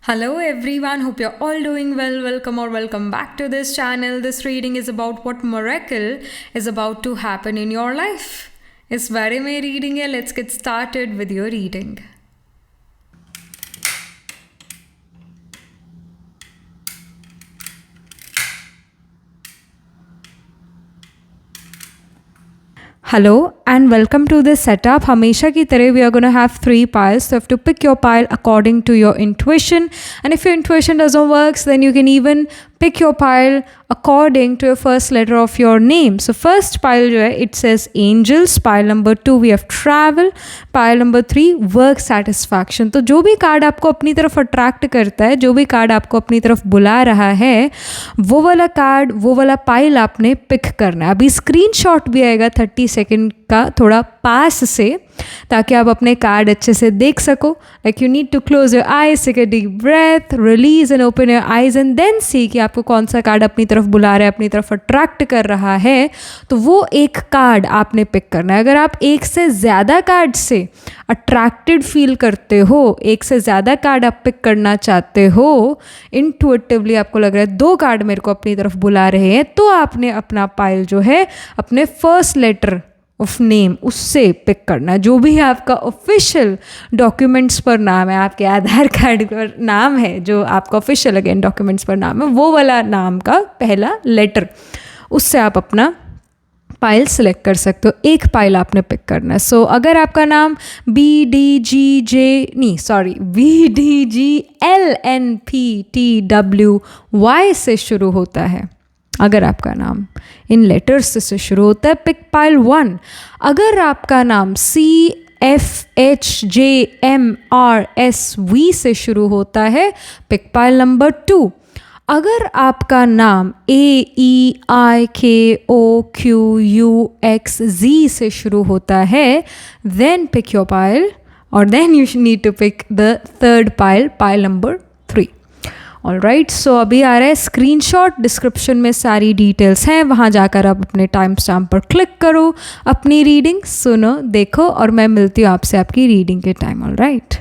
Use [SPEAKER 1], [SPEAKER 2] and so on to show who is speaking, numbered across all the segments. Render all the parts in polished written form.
[SPEAKER 1] Hello everyone, hope you're all doing well. Welcome or welcome back to this channel. This reading is about what miracle is about to happen in your life. इस बारे में reading है. Let's get started with your reading. Hello and welcome to this setup. हमेशा की तरह we are going to have 3 piles. So you have to pick your pile according to your intuition. And if your intuition doesn't work, then you can even pick your pile according to your first letter of your name. So first pile जो है, it says angels. Pile number 2 we have travel. Pile number 3 work satisfaction. तो जो भी card आपको अपनी तरफ attract करता है, जो भी कार्ड आपको अपनी तरफ बुला रहा है, वो वाला कार्ड, वो वाला पाइल आपने पिक करना है. अभी स्क्रीनशॉट भी आएगा 30 सेकेंड का थोड़ा पास से, ताकि आप अपने कार्ड अच्छे से देख सको. Like you need to close your eyes, take a deep breath, release and open your eyes and then see कि आपको कौन सा कार्ड अपनी तरफ बुला रहा है, अपनी तरफ अट्रैक्ट कर रहा है. तो वो एक कार्ड आपने पिक करना है. अगर आप एक से ज़्यादा कार्ड से अट्रैक्टेड फील करते हो, एक से ज़्यादा कार्ड आप पिक करना चाहते हो, इंट्यूटिवली आपको लग रहा है 2 कार्ड मेरे को अपनी तरफ बुला रहे हैं, तो आपने अपना पाइल जो है अपने फर्स्ट लेटर ऑफ नेम उससे पिक करना. जो भी आपका ऑफिशियल डॉक्यूमेंट्स पर नाम है, आपके आधार कार्ड पर नाम है, जो आपका ऑफिशियल अगेन डॉक्यूमेंट्स पर नाम है, वो वाला नाम का पहला लेटर, उससे आप अपना पाइल सेलेक्ट कर सकते हो. एक पाइल आपने पिक करना है. सो अगर आपका नाम BDGLNPTWY से शुरू होता है, अगर आपका नाम इन लेटर्स से शुरू होता है, पिक पाइल 1. अगर आपका नाम CFHJMRSV से शुरू होता है, पिक पाइल नंबर 2. अगर आपका नाम AEIKOQUXZ से शुरू होता है, then pick your pile, or then you need to pick the third pile, pile number 3. Alright, सो अभी आ रहा है स्क्रीनशॉट. डिस्क्रिप्शन में सारी डिटेल्स हैं, वहाँ जाकर आप अपने टाइम स्टैम्प पर क्लिक करो, अपनी रीडिंग सुनो, देखो, और मैं मिलती हूँ आपसे आपकी रीडिंग के time. Alright.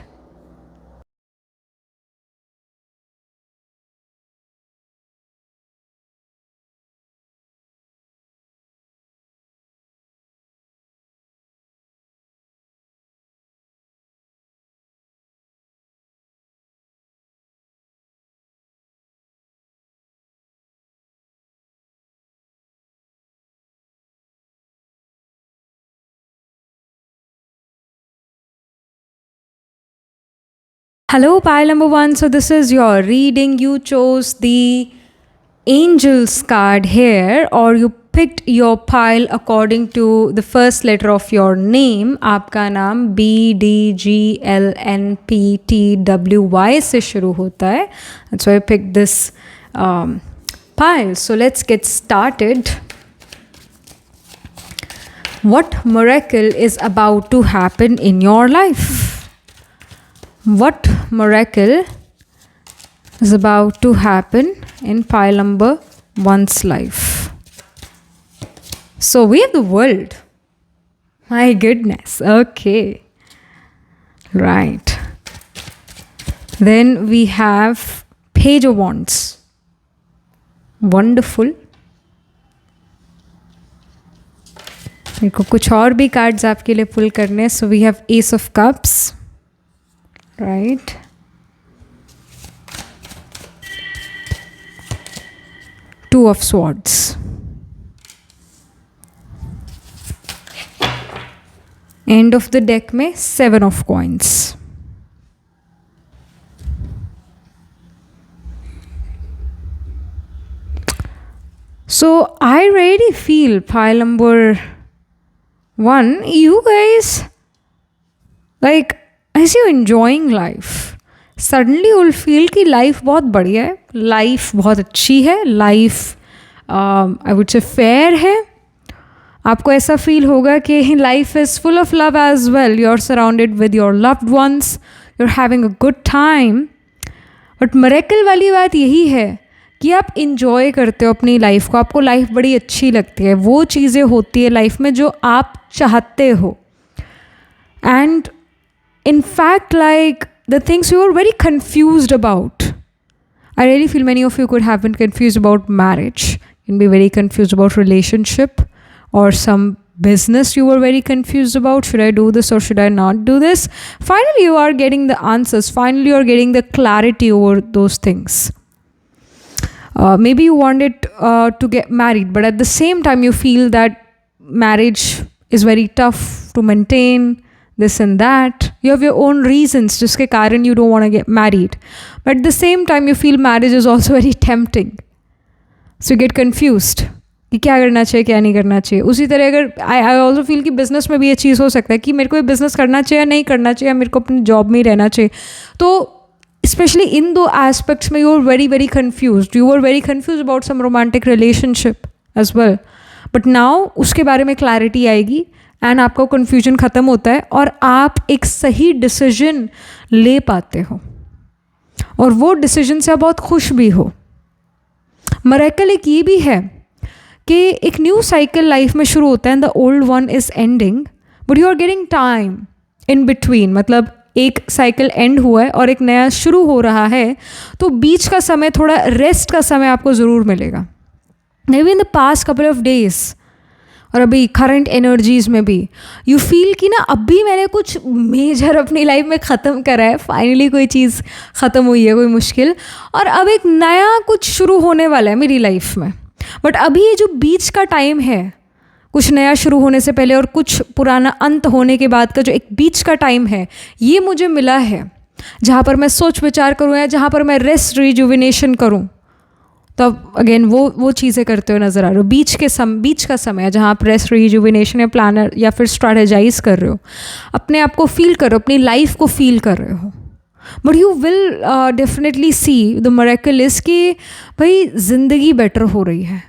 [SPEAKER 1] Hello, pile number 1. So this is your reading. You chose the Angels card here, or you picked your pile according to the first letter of your name. आपका नाम BDGLNPTWY से शुरू होता है. That's why I picked this pile. So let's get started. What miracle is about to happen in your life? What miracle is about to happen in pile number 1's life? So we have the world. My goodness. Okay. Right. Then we have Page of Wands. Wonderful. मेरे को कुछ और भी cards आपके लिए पुल करने हैं. So we have Ace of Cups. Right. Two of Swords. End of the deck में 7 of Coins. So I really feel pile number 1, you guys, like, as you're enjoying life, suddenly you'll feel कि life बहुत बढ़िया है, life बहुत अच्छी है, life I would say fair है. आपको ऐसा फील होगा कि life is full of love as well. You're surrounded with your loved ones, you're having a good time. But miracle वाली बात यही है कि आप enjoy करते हो अपनी life को, आपको life बड़ी अच्छी लगती है, वो चीज़ें होती है life में जो आप चाहते हो. And in fact, like, the things you were very confused about. I really feel many of you could have been confused about marriage, can be very confused about relationship or some business you were very confused about. Should I do this or should I not do this? Finally, you are getting the answers. Finally, you are getting the clarity over those things. Maybe you wanted to get married, but at the same time, you feel that marriage is very tough to maintain, this and that. You have your own reasons जिसके कारण you don't want to get married. But at the same time, you feel marriage is also very tempting. So you get confused कि क्या करना चाहिए क्या नहीं करना चाहिए. उसी तरह अगर आई ऑल्सो फील कि बिज़नेस में भी ये चीज़ हो सकता है कि मेरे को ये बिज़नेस करना चाहिए या नहीं करना चाहिए, या मेरे को अपनी जॉब में ही रहना चाहिए. तो especially in those aspects में you were very very confused. You were very confused about some romantic relationship as well. But now उसके बारे में clarity आएगी एंड आपका कन्फ्यूजन ख़त्म होता है और आप एक सही डिसीजन ले पाते हो और वो डिसीजन से आप बहुत खुश भी हो. मरेकल एक ये भी है कि एक न्यू साइकिल लाइफ में शुरू होता है and the old one is ending, but you are getting time in between. मतलब एक साइकिल एंड हुआ है और एक नया शुरू हो रहा है, तो बीच का समय, थोड़ा रेस्ट का समय आपको ज़रूर मिलेगा. May be in the past couple of days और अभी करंट एनर्जीज़ में भी यू फील कि ना अभी मैंने कुछ मेजर अपनी लाइफ में ख़त्म करा है, फाइनली कोई चीज़ ख़त्म हुई है, कोई मुश्किल, और अब एक नया कुछ शुरू होने वाला है मेरी लाइफ में. बट अभी ये जो बीच का टाइम है, कुछ नया शुरू होने से पहले और कुछ पुराना अंत होने के बाद का जो एक बीच का टाइम है, ये मुझे मिला है जहाँ पर मैं सोच विचार करूँ या जहाँ पर मैं रेस्ट रिजुविनेशन करूँ. तो अगेन वो चीज़ें करते हुए नज़र आ रहे हो. बीच का समय है जहाँ आप रेस्ट रिजुविनेशन या प्लानर या फिर स्ट्रैटेजाइज कर रहे हो, अपने आप को फील कर रहे हो, अपनी लाइफ को फील कर रहे हो. But you will definitely see the miracle is कि भाई ज़िंदगी बेटर हो रही है.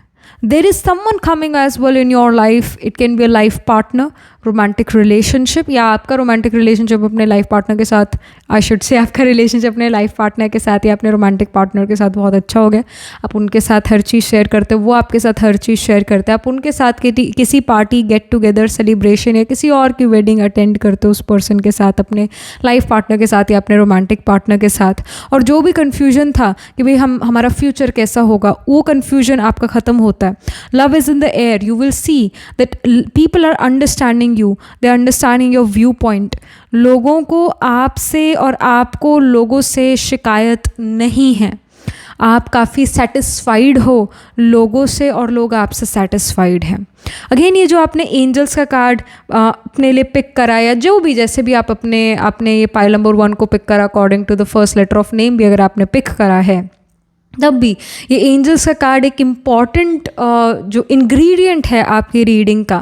[SPEAKER 1] There is someone coming as well in your life. It can be a life partner, romantic relationship, या आपका romantic relationship अपने life partner के साथ, I should say आपका relationship अपने life partner के साथ या अपने romantic partner के साथ बहुत अच्छा हो गया. आप उनके साथ हर चीज़ शेयर करते हो, वो आपके साथ हर चीज़ शेयर करते हैं. आप उनके साथ किसी पार्टी, गेट टुगेदर, सेलिब्रेशन या किसी और की वेडिंग अटेंड करते हो उस पर्सन के साथ, अपने लाइफ पार्टनर के साथ या अपने रोमांटिक पार्टनर के साथ. और जो भी कन्फ्यूजन था कि भाई हमारा फ्यूचर कैसा होगा, वो कन्फ्यूजन आपका ख़त्म होता है. Love is in the air. You will see that people are understanding you. They are understanding your viewpoint. लोगों को आपसे और आपको लोगों से शिकायत नहीं है. आप काफ़ी सेटिस्फाइड हो लोगों से और लोग आपसे सेटिस्फाइड हैं. अगेन ये जो आपने एंजल्स का कार्ड अपने लिए पिक करा, या जो भी जैसे भी आप आपने ये पाइल नंबर 1 को पिक करा according to the first letter of name भी अगर आपने पिक करा है, तब भी ये एंजल्स का कार्ड एक इम्पॉर्टेंट जो इंग्रेडिएंट है आपकी रीडिंग का.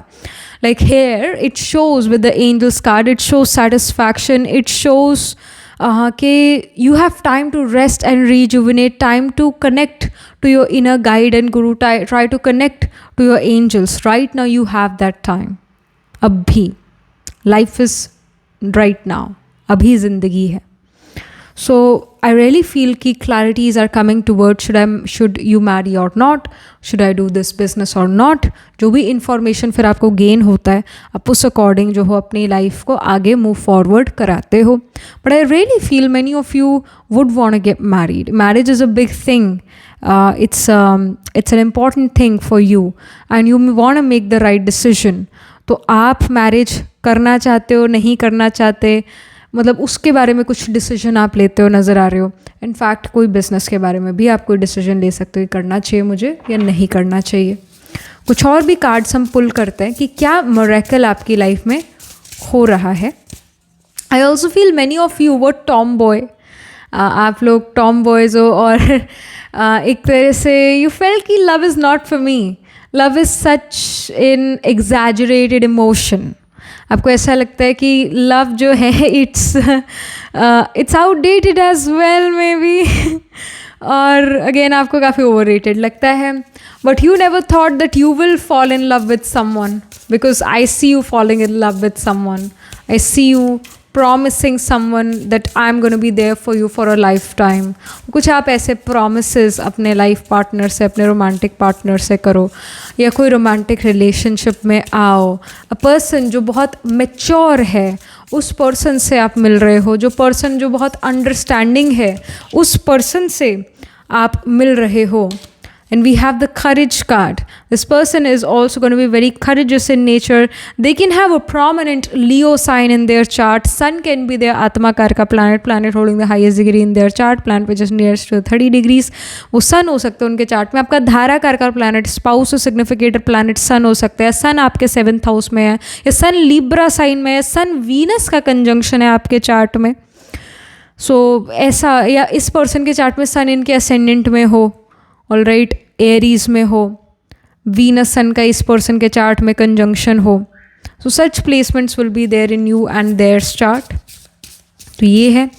[SPEAKER 1] Like here it shows with the angels card, it shows satisfaction, it shows कि you have time to rest and rejuvenate, time to connect to your inner guide and guru, try to connect to your angels. Right now you have that time. अभी life is right now, अभी ज़िंदगी है. So I really feel कि clarities are coming towards should you marry or not, should I do this business or not. जो भी information फिर आपको gain होता है, आप उस according जो हो अपनी life को आगे move forward कराते हो. But I really feel many of you would want to get married. Marriage is a big thing. It's an important thing for you and you want to make the right decision. तो आप marriage करना चाहते हो, नहीं करना चाहते, मतलब उसके बारे में कुछ डिसीजन आप लेते हो नज़र आ रहे हो. इनफैक्ट कोई बिज़नेस के बारे में भी आप कोई डिसीजन ले सकते हो कि करना चाहिए मुझे या नहीं करना चाहिए. कुछ और भी कार्ड्स हम पुल करते हैं कि क्या मिरेकल आपकी लाइफ में हो रहा है. I also feel many of you वो टॉम बॉय, आप लोग टॉम बॉयज़ हो और एक तरह से यू फेल्ट कि love is not for me. Love is such in exaggerated emotion. आपको ऐसा लगता है कि लव जो है it's outdated as well maybe, और अगेन आपको काफ़ी ओवररेटेड लगता है. But you never thought that you will fall in love with someone, because I see you falling in love with someone. I see you promising someone that I'm going to be there for you for a lifetime. कुछ आप ऐसे promises अपने life partner से, अपने romantic partner से करो, या कोई romantic relationship में आओ. A person जो बहुत mature है, उस person से आप मिल रहे हो. जो person जो बहुत understanding है, उस person से आप मिल रहे हो. And we have the courage card. This person is also going to be very courageous in nature. They can have a prominent Leo sign in their chart. Sun can be their Atma Karka planet, planet holding the highest degree in their chart, planet which is nearest to 30 degrees. वो sun हो सकता है उनके chart में. आपका धारा कारका planet, spouse और सिग्निफिकेटर प्लानट सन हो सकता है. सन आपके 7th हाउस में है, या सन लिब्रा साइन में है, सन वीनस का कंजंक्शन है आपके चार्ट में. ऐसा, या इस पर्सन के चार्ट में सन इनके असेंडेंट में हो, ऑल राइट, एरीज में हो, वीनस सन का इस पर्सन के चार्ट में कंजंक्शन हो. Such placements will be there in you and theirs chart. तो ये है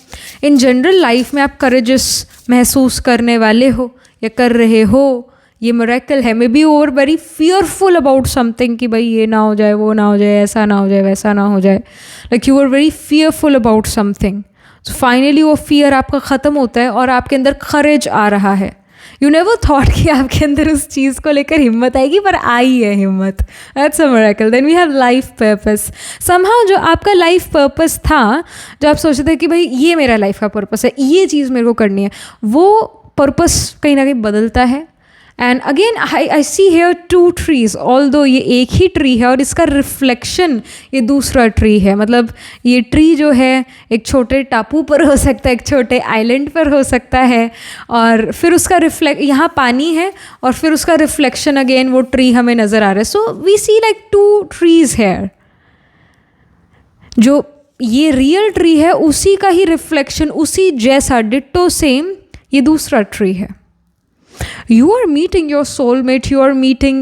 [SPEAKER 1] इन जनरल लाइफ में आप करेजस महसूस करने वाले हो या कर रहे हो. ये मिरेकल है. May be over very fearful about something कि भाई ये ना हो जाए, वो ना हो जाए, ऐसा ना हो जाए, वैसा ना हो जाए. Like you are very fearful about something. So finally वो फियर आपका ख़त्म होता है और आपके अंदर करेज आ रहा है. यू नेवर थॉट कि आपके अंदर उस चीज़ को लेकर हिम्मत आएगी, पर आई है हिम्मत. That's a miracle. Then we have life purpose. Somehow जो आपका लाइफ पर्पस था, जो आप सोचते थे कि भाई ये मेरा लाइफ का पर्पस है, ये चीज़ मेरे को करनी है, वो पर्पस कहीं ना कहीं बदलता है. And again I see here 2 trees, although ये एक ही ट्री है और इसका रिफ्लेक्शन ये दूसरा ट्री है. मतलब ये ट्री जो है एक छोटे टापू पर हो सकता है, एक छोटे आइलैंड पर हो सकता है, और फिर उसका यहाँ पानी है और फिर उसका रिफ्लेक्शन अगेन वो ट्री हमें नज़र आ रहा है. So we see like 2 trees here. जो ये रियल ट्री है उसी का ही रिफ्लेक्शन, उसी जैसा डिट्टो सेम ये दूसरा ट्री है. You are meeting your soulmate, you are meeting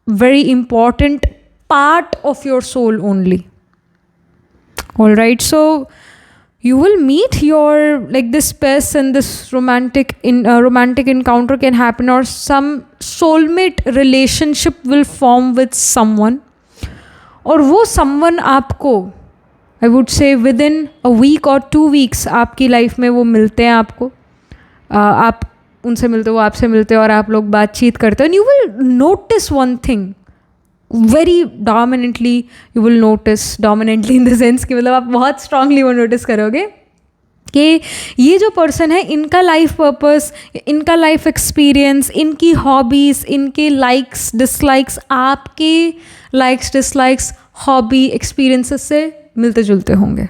[SPEAKER 1] very important part of your soul only. All right, so you will meet your, like this person, this romantic encounter can happen, or some soulmate relationship will form with someone, और वो someone आपको, I would say within a week or 2 weeks आपकी life में वो मिलते हैं आपको. आप उनसे मिलते हो, आपसे मिलते हो, और आप लोग बातचीत करते हो. And you will notice one thing very dominantly. You will notice dominantly in the sense कि मतलब आप बहुत स्ट्रांगली वो नोटिस करोगे कि ये जो पर्सन है, इनका लाइफ पर्पस, इनका लाइफ एक्सपीरियंस, इनकी हॉबीज़, इनके लाइक्स डिसलाइक्स आपके लाइक्स डिसलाइक्स हॉबी एक्सपीरियंसेस से मिलते जुलते होंगे.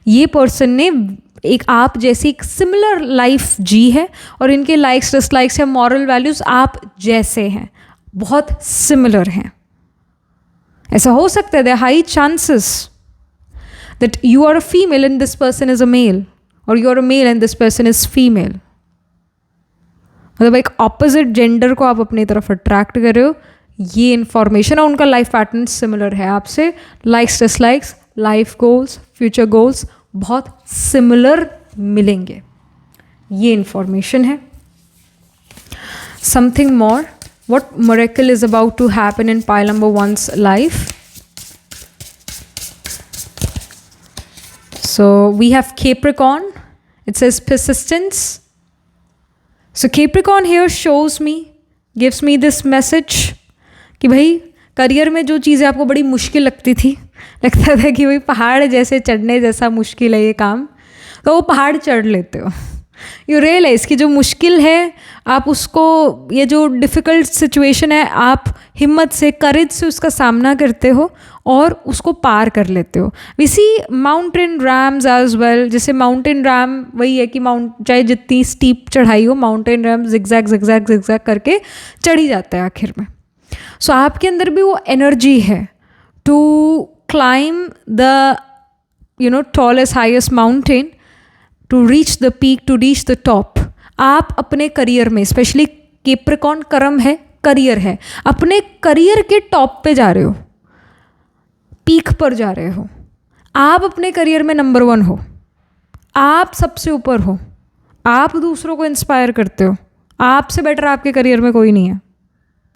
[SPEAKER 1] ये पर्सन ने एक आप जैसी एक सिमिलर लाइफ जी है, और इनके लाइक्स डिसलाइक्स या मॉरल वैल्यूज़ आप जैसे हैं, बहुत सिमिलर हैं. ऐसा हो सकता है, there high chances that you are a female and this person is a male, और you are a male and this person is female. मतलब एक ऑपोजिट जेंडर को आप अपनी तरफ अट्रैक्ट कर रहे हो. ये इन्फॉर्मेशन, और उनका लाइफ पैटर्न सिमिलर है आपसे. Likes dislikes, life goals, future goals बहुत सिमिलर मिलेंगे. ये इंफॉर्मेशन है. Something more, what miracle is about to happen in pile number 1's life. So we have Capricorn. It says persistence. So Capricorn here shows me, gives me this message कि भाई career में जो चीज़ें आपको बड़ी मुश्किल लगती थी, लगता था कि भाई पहाड़ जैसे चढ़ने जैसा मुश्किल है ये काम, तो वो पहाड़ चढ़ लेते हो. यू रियलाइज़ कि जो मुश्किल है आप उसको, ये जो डिफ़िकल्ट सिचुएशन है, आप हिम्मत से, करेज से उसका सामना करते हो और उसको पार कर लेते हो. We see mountain rams as well. जैसे माउंटेन रैम वही है कि चाहे जितनी स्टीप चढ़ाई हो, mountain ram zigzag zigzag zigzag करके चढ़ी जाता है आखिर में. सो आपके अंदर भी वो एनर्जी है to climb the tallest highest mountain, to reach the peak, to reach the top. आप अपने करियर में, स्पेशली कैप्रिकॉर्न कर्म है, करियर है, अपने करियर के टॉप पे जा रहे हो, पीक पर जा रहे हो. आप अपने करियर में नंबर 1 हो, आप सबसे ऊपर हो, आप दूसरों को इंस्पायर करते हो. आपसे बेटर आपके करियर में कोई नहीं है,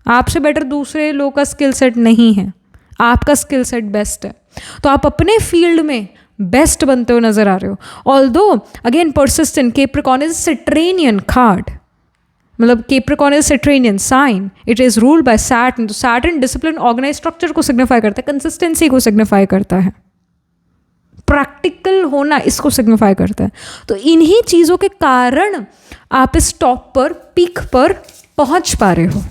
[SPEAKER 1] आपसे बेटर दूसरे लोगों का स्किल सेट नहीं है, आपका स्किल सेट बेस्ट है. तो आप अपने फील्ड में बेस्ट बनते हो नजर आ रहे हो। Although again persistent, Capricorn is Saturnian card, मतलब Capricorn is Saturnian sign, it is ruled by Saturn. तो सैटर्न डिसिप्लिन, ऑर्गेनाइज स्ट्रक्चर को सिग्निफाई करता है, कंसिस्टेंसी को सिग्निफाई करता है, प्रैक्टिकल होना इसको सिग्निफाई करता है। तो इन्हीं चीज़ों के कारण आप इस टॉप पर, पीक पर पहुंच पा रहे हो।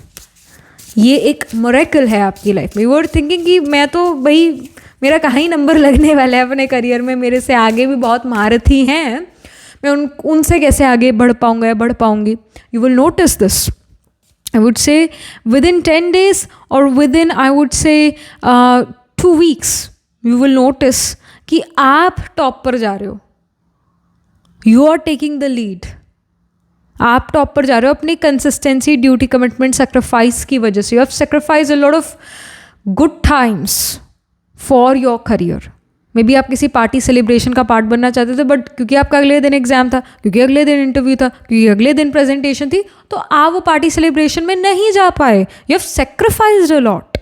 [SPEAKER 1] ये एक मिरेकल है आपकी लाइफ में। यू आर थिंकिंग कि मैं तो भाई मेरा कहाँ ही नंबर लगने वाला है अपने करियर में, मेरे से आगे भी बहुत महारथी हैं, मैं उनसे कैसे आगे बढ़ पाऊंगा या बढ़ पाऊंगी। You will notice this, I would say with in 10 days और विद इन आई वुड से 2 weeks यू विल नोटिस कि आप टॉप पर जा रहे हो, you are taking the lead. आप टॉप पर जा रहे हो अपनी कंसिस्टेंसी, ड्यूटी, कमिटमेंट, सेक्रीफाइस की वजह से। You have sacrifice a lot of good times for your career. May be आप किसी पार्टी सेलिब्रेशन का पार्ट बनना चाहते थे, बट क्योंकि आपका अगले दिन एग्जाम था, क्योंकि अगले दिन इंटरव्यू था, क्योंकि अगले दिन प्रेजेंटेशन थी, तो आप वो पार्टी सेलिब्रेशन में नहीं जा पाए। You have sacrificed a lot,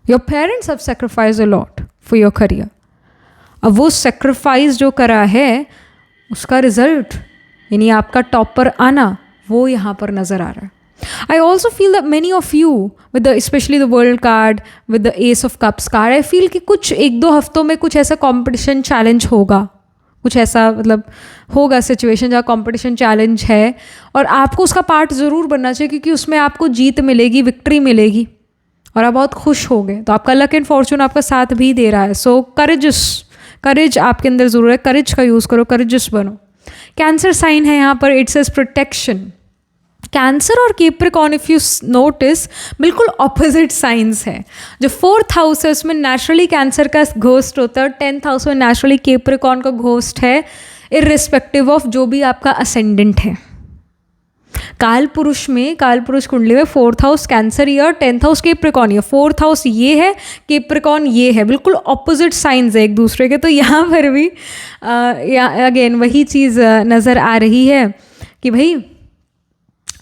[SPEAKER 1] your parents have sacrificed a lot for your career. अब वो सेक्रीफाइस जो करा है उसका रिजल्ट, यानी आपका टॉप पर आना, वो यहाँ पर नज़र आ रहा है। I also feel that many of you with the especially the world card with the ace of cups card, I feel कि कुछ 1-2 हफ्तों में कुछ ऐसा कंपटीशन चैलेंज होगा, कुछ ऐसा मतलब होगा सिचुएशन जहाँ कंपटीशन चैलेंज है और आपको उसका पार्ट ज़रूर बनना चाहिए, क्योंकि उसमें आपको जीत मिलेगी, विक्ट्री मिलेगी और आप बहुत खुश होगे। तो आपका लक एंड फॉर्चून आपका साथ भी दे रहा है। सो करेज आपके अंदर ज़रूर है, करेज का यूज़ करो, करेजस बनो। कैंसर साइन है यहाँ पर, इट सेज प्रोटेक्शन। कैंसर और कैप्रिकॉर्न इफ़ यू नोटिस बिल्कुल ऑपोजिट साइंस है। जो 4th हाउस है उसमें नेचुरली कैंसर का घोस्ट होता है और 10th हाउस में नेचुरली कैप्रिकॉर्न का घोस्ट है, इररिस्पेक्टिव ऑफ जो भी आपका असेंडेंट है। काल पुरुष कुंडली में 4th हाउस कैंसर ये और 10th हाउस कैप्रिकॉर्न, ये 4th हाउस ये है, कैप्रिकॉर्न ये है, बिल्कुल ऑपोजिट साइंस है एक दूसरे के। तो यहाँ पर भी अगेन वही चीज़ नज़र आ रही है कि भाई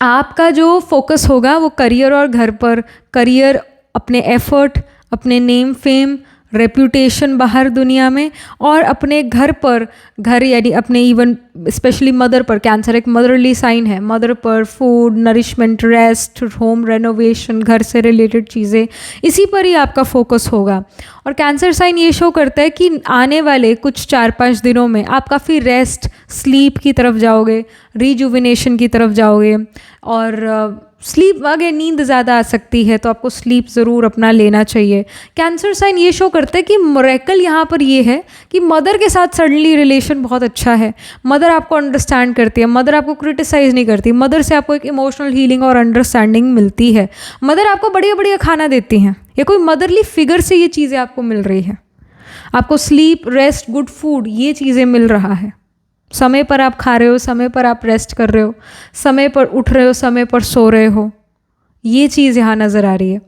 [SPEAKER 1] आपका जो फोकस होगा वो करियर और घर पर, करियर, अपने एफर्ट, अपने नेम फेम, रेप्यूटेशन बाहर दुनिया में, और अपने घर पर, घर यानी अपने इवन स्पेशली मदर पर। कैंसर एक मदरली साइन है, मदर पर food, nourishment, rest, home renovation, घर से रिलेटेड चीज़ें, इसी पर ही आपका फोकस होगा। और कैंसर साइन ये शो करता है कि आने वाले कुछ 4-5 दिनों में आप काफ़ी रेस्ट, स्लीप की तरफ जाओगे, रिजुविनेशन की तरफ जाओगे। और स्लीप, अगर नींद ज़्यादा आ सकती है तो आपको स्लीप ज़रूर अपना लेना चाहिए। कैंसर साइन ये शो करता है कि मिरेकल यहाँ पर ये है कि मदर के साथ सडनली रिलेशन बहुत अच्छा है, मदर आपको अंडरस्टैंड करती है, मदर आपको क्रिटिसाइज़ नहीं करती, मदर से आपको एक इमोशनल हीलिंग और अंडरस्टैंडिंग मिलती है, मदर आपको बढ़िया बढ़िया खाना देती हैं, या कोई मदरली फिगर से ये चीज़ें आपको मिल रही है। आपको स्लीप, रेस्ट, गुड फूड, ये चीज़ें मिल रहा है, समय पर आप खा रहे हो, समय पर आप रेस्ट कर रहे हो, समय पर उठ रहे हो, समय पर सो रहे हो, ये चीज़ यहाँ नज़र आ रही है।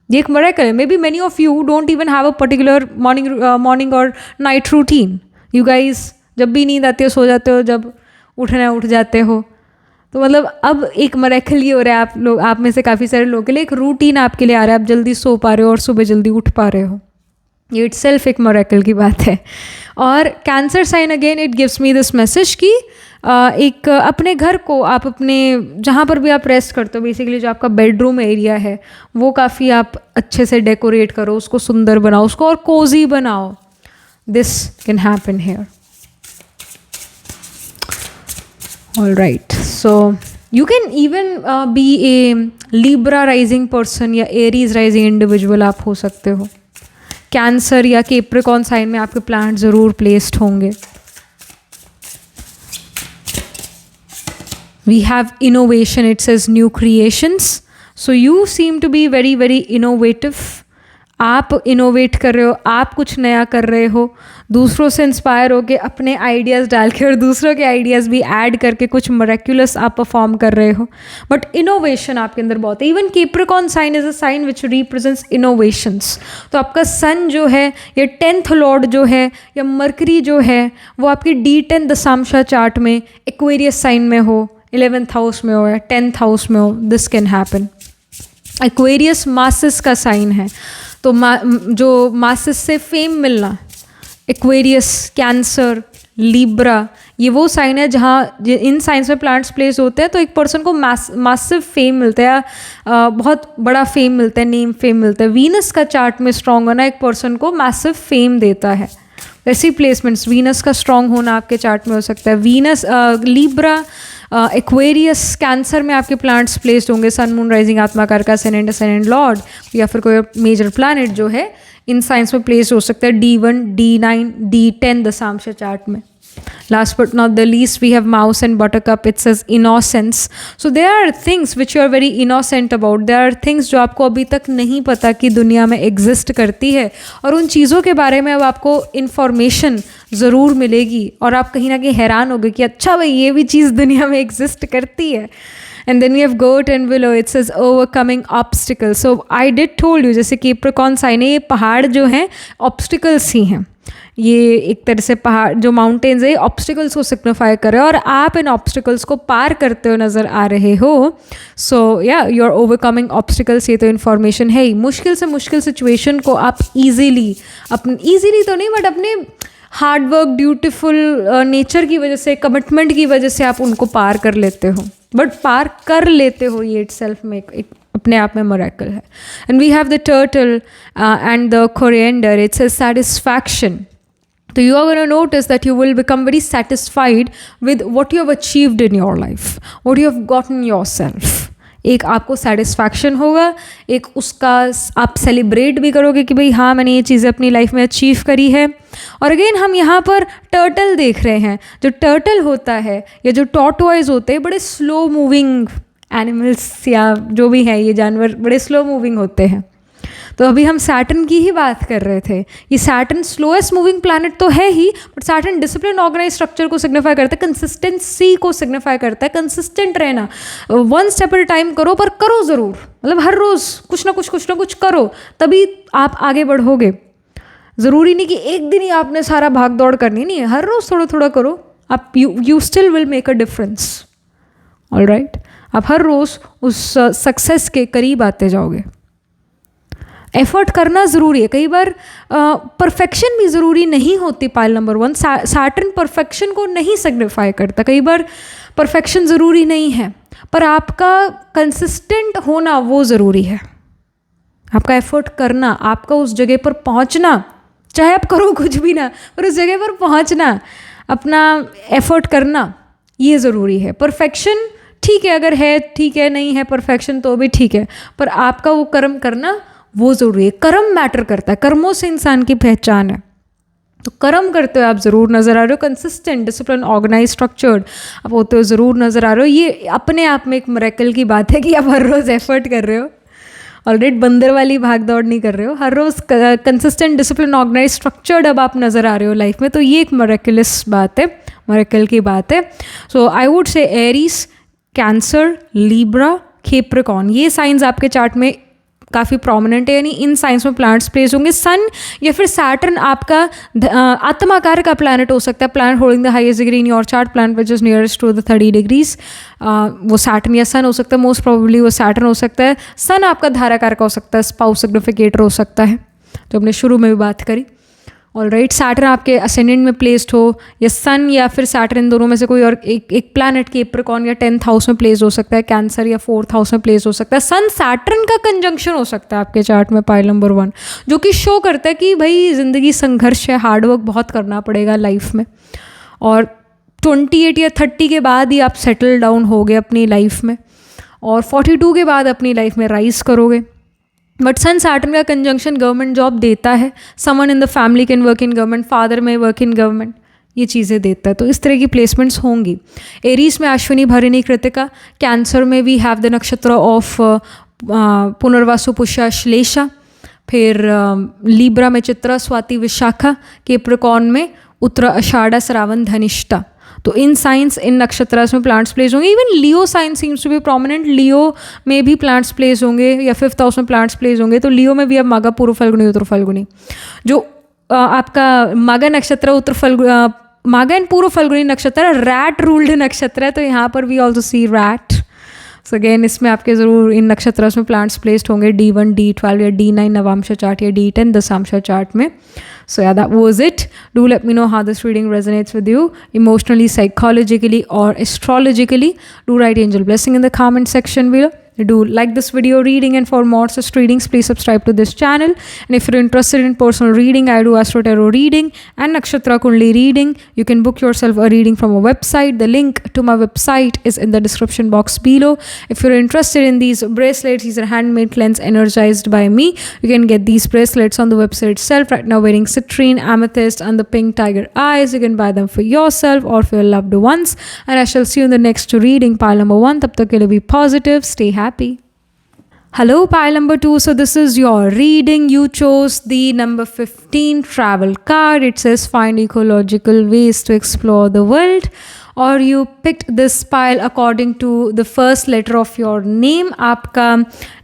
[SPEAKER 1] ये एक मिरेकल है। May be many of you don't even have a particular morning और नाइट रूटीन। यू गाइज जब भी नींद आती हो सो जाते हो, जब उठना है उठ जाते हो। तो मतलब अब एक मिरेकल ये हो रहा है आप में से काफ़ी सारे लोगों के लिए, एक रूटीन आपके लिए आ रहा है, आप जल्दी सो पा रहे हो और सुबह जल्दी उठ पा रहे हो। ये इटसेल्फ एक मिरेकल की बात है। और cancer sign again it gives me this message कि एक अपने घर को आप अपने जहाँ पर भी आप रेस्ट करते हो, बेसिकली जो आपका बेडरूम एरिया है वो काफ़ी आप अच्छे से डेकोरेट करो, उसको सुंदर बनाओ, उसको और कोजी बनाओ। This can happen here. All right, so you can even be a Libra rising person या एरीज राइजिंग इंडिविजुअल आप हो सकते हो। कैंसर या कैप्रिकॉर्न साइन में आपके प्लैनेट ज़रूर प्लेस्ड होंगे। We have innovation, it says new creations. So you seem to be very very innovative. आप इनोवेट कर रहे हो, आप कुछ नया कर रहे हो, दूसरों से इंस्पायर होकर अपने आइडियाज़ डाल के और दूसरों के आइडियाज़ भी ऐड करके कुछ मरेक्युलस आप परफॉर्म कर रहे हो। बट इनोवेशन आपके अंदर बहुत है। Even Capricorn sign is a sign which represents innovations. तो आपका सन जो है या 10th लॉर्ड जो है या मरकरी जो है वो आपकी D10 दशांशा चार्ट में एक्वेरियस साइन में हो, 11th हाउस में हो या 10th हाउस में हो, this can happen. Aquarius masses का साइन है, तो जो मासिस से फेम मिलना, एक्वेरियस, कैंसर, लिब्रा, ये वो साइन है जहाँ इन साइंस में प्लांट्स प्लेस होते हैं तो एक पर्सन को मासिव फेम मिलता है, बहुत बड़ा फेम मिलता है, नेम फेम मिलता है। वीनस का चार्ट में स्ट्रॉन्ग होना एक पर्सन को मैसिव फेम देता है। ऐसी प्लेसमेंट्स, वीनस का स्ट्रॉन्ग होना आपके चार्ट में हो सकता है। वीनस, लिब्रा, एक्वेरियस, कैंसर में आपके प्लांट्स प्लेस्ड होंगे, सन मून राइजिंग आत्मा कारक असेंडेंट असेंडेंट लॉर्ड, या फिर कोई मेजर प्लानट जो है इन साइंस में प्लेस हो सकता है D1, D9, D10 दशांश चार्ट में। Last but not the least, we have mouse and buttercup. It says innocence. So there are things which you are very innocent about. There are things जो आपको अभी तक नहीं पता कि दुनिया में exist करती है, और उन चीज़ों के बारे में अब आपको information ज़रूर मिलेगी और आप कहीं ना कहीं हैरान होगे कि अच्छा भाई ये भी चीज़ दुनिया में exist करती है। And then we have goat and willow. It says overcoming obstacles. So I did told you, जैसे Capricorn sign है, ये पहाड़ जो हैं obstacles ही हैं। ये एक तरह से पहाड़ जो माउंटेन्स है ऑब्स्टिकल्स को सिग्निफाई कर रहे हो और आप इन ऑब्स्टिकल्स को पार करते हो नज़र आ रहे हो। सो या यू आर ओवरकमिंग ऑब्स्टिकल्स, ये तो इन्फॉर्मेशन है ही। मुश्किल से मुश्किल सिचुएशन को आप ईजीली तो नहीं बट अपने हार्ड वर्क, ड्यूटीफुल नेचर की वजह से, कमिटमेंट की वजह से आप उनको पार कर लेते हो। बट पार कर लेते हो ये इटसेल्फ में एक अपने आप में मिरेकल है। And we have the turtle and the coriander. It's a satisfaction. So you are going to notice that you will become very satisfied with what you have achieved in your life, what you have gotten yourself. एक आपको satisfaction होगा, एक उसका आप celebrate भी करोगे कि भाई हाँ मैंने ये चीज़ें अपनी लाइफ में अचीव करी है। और अगेन हम यहाँ पर टर्टल देख रहे हैं। जो टर्टल होता है या जो टॉर्टोइज होते हैं बड़े स्लो मूविंग एनिमल्स या जो भी है, ये जानवर बड़े स्लो मूविंग होते हैं। तो अभी हम सैटर्न की ही बात कर रहे थे। ये सैटर्न स्लोएस्ट मूविंग प्लैनेट तो है ही, but Saturn discipline organise structure को सिग्निफाई करता है, कंसिस्टेंसी को सिग्निफाई करता है, कंसिस्टेंट रहना, one step at a time करो, पर करो ज़रूर। मतलब हर रोज़ कुछ ना कुछ करो, तभी आप आगे बढ़ोगे। ज़रूरी नहीं कि एक दिन ही आपने सारा भाग दौड़ करनी, नहीं है, हर रोज़ थोड़ा थोड़ा करो, आप you still will make a difference. Alright, आप हर रोज़ उस सक्सेस के करीब आते जाओगे। एफर्ट करना ज़रूरी है। कई बार परफेक्शन भी ज़रूरी नहीं होती। पाइल नंबर 1, सैटर्न परफेक्शन को नहीं सिग्निफाई करता। कई बार परफेक्शन ज़रूरी नहीं है, पर आपका कंसिस्टेंट होना वो ज़रूरी है। आपका एफर्ट करना, आपका उस जगह पर पहुंचना, चाहे आप करो कुछ भी ना, पर उस जगह पर पहुंचना, अपना एफर्ट करना, ये ज़रूरी है। परफेक्शन ठीक है, अगर है ठीक है, नहीं है परफेक्शन तो भी ठीक है, पर आपका वो कर्म करना वो ज़रूरी है। कर्म मैटर करता है, कर्मों से इंसान की पहचान है। तो कर्म करते हुए आप ज़रूर नज़र आ रहे हो, कंसिस्टेंट, डिसिप्लिन, ऑर्गेनाइज, स्ट्रक्चर्ड आप होते हो ज़रूर नज़र आ रहे हो। ये अपने आप में एक मिरेकल की बात है कि आप हर रोज़ एफर्ट कर रहे हो। ऑलरेडी बंदर वाली भाग दौड़ नहीं कर रहे हो, हर रोज़ कंसिस्टेंट, डिसिप्लिन, ऑर्गेनाइज, स्ट्रक्चर्ड अब आप नज़र आ रहे हो लाइफ में। तो ये एक मिरेकलस बात है, मिरेकल की बात है। So I would say Aries, Cancer, Libra, Capricorn, ये साइंस आपके चार्ट में काफ़ी प्रोमिनेंट है, यानी इन साइंस में प्लैनेट्स प्लेस होंगे। सन या फिर सैटर्न आपका आत्माकार का प्लैनेट हो सकता है, planet holding the highest degree in your chart, planet which is nearest to the 30 degrees, वो सैटर्न या सन हो सकता है। मोस्ट प्रोबेबली वो सैटर्न हो सकता है। सन आपका धाराकार का हो सकता है, स्पाउस सिग्निफिकेटर हो सकता है, जो हमने शुरू में भी बात करी। ऑलराइट, सैटर्न आपके असेंडेंट में प्लेस्ड हो, या सन या फिर सैटर्न, इन दोनों में से कोई और एक प्लैनेट कैप्रिकॉर्न या 10th हाउस में प्लेस हो सकता है, कैंसर या 4th हाउस में प्लेस हो सकता है। सन सैटर्न का कंजंक्शन हो सकता है आपके चार्ट में, पाइल नंबर 1, जो कि शो करता है कि भाई ज़िंदगी संघर्ष है, हार्डवर्क बहुत करना पड़ेगा लाइफ में, और 28 या 30 के बाद ही आप सेटल डाउन होगे अपनी लाइफ में, और 42 के बाद अपनी लाइफ में राइज करोगे। बट सन सैटर्न का कंजंक्शन गवर्नमेंट जॉब देता है। Someone in the family can work in government, father में वर्क इन गवर्नमेंट, ये चीज़ें देता है। तो इस तरह की प्लेसमेंट्स होंगी। एरीज में अश्विनी, भरिणी, कृतिका। कैंसर में वी हैव द नक्षत्र ऑफ पुनर्वासु, पुष्या, श्लेषा। फिर लिब्रा में चित्रा, स्वाति, विशाखा। कैप्रिकॉर्न में उत्तरा, आषाढ़ा, श्रावण, धनिष्ठा। तो इन साइंस, इन नक्षत्रास में प्लांट्स प्लेस होंगे। Even Leo sign seems to be prominent, Leo में भी प्लांट्स प्लेस होंगे, या 5th हाउस में प्लांट्स प्लेस होंगे। तो लियो में भी अब माघा, पूर्व फल्गुनी, उत्तर फल्गुनी। जो आपका माघा नक्षत्र, माघा एंड पूर्व फल्गुनी नक्षत्र रैट रूल्ड नक्षत्र है, तो यहाँ पर we also see rat. So again इसमें आपके ज़रूर इन नक्षत्रों में प्लांट्स प्लेस्ड होंगे D1, D12 या D9 नवांशा चार्ट या D10 दशांशा चार्ट में. So yeah, that was it. Do let me know how this reading resonates with you emotionally, psychologically or astrologically. Do write angel blessing in the comment section below. Do like this video reading, and for more such readings please subscribe to this channel. And if you're interested in personal reading, I do Astro Tarot reading and Nakshatra Kundli reading. You can book yourself a reading from a website. The link to my website is in the description box below. If you're interested in these bracelets, these are handmade cleanse energized by me. You can get these bracelets on the website itself. Right now wearing citrine, amethyst and the pink tiger eyes. You can buy them for yourself or for your loved ones. And I shall see you in the next reading, pile number 1. Tab tak ke liye be positive, stay happy. Hello, pile number 2. So this is your reading. You chose the number 15 travel card. It says find ecological ways to explore the world. Or you picked this pile according to the first letter of your name. आपका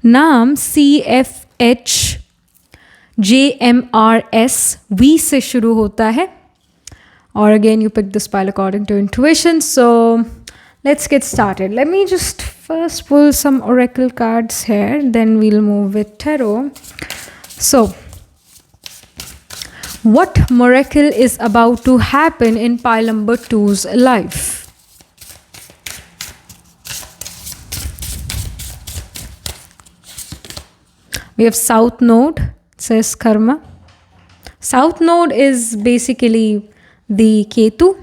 [SPEAKER 1] नाम CFHJMRS V से शुरू होता है. Or again you picked this pile according to intuition. So let's get started. Let me just first pull some oracle cards here, then we'll move with tarot. So, what miracle is about to happen in pile number 2's life? We have South Node, it says karma. South Node is basically the Ketu.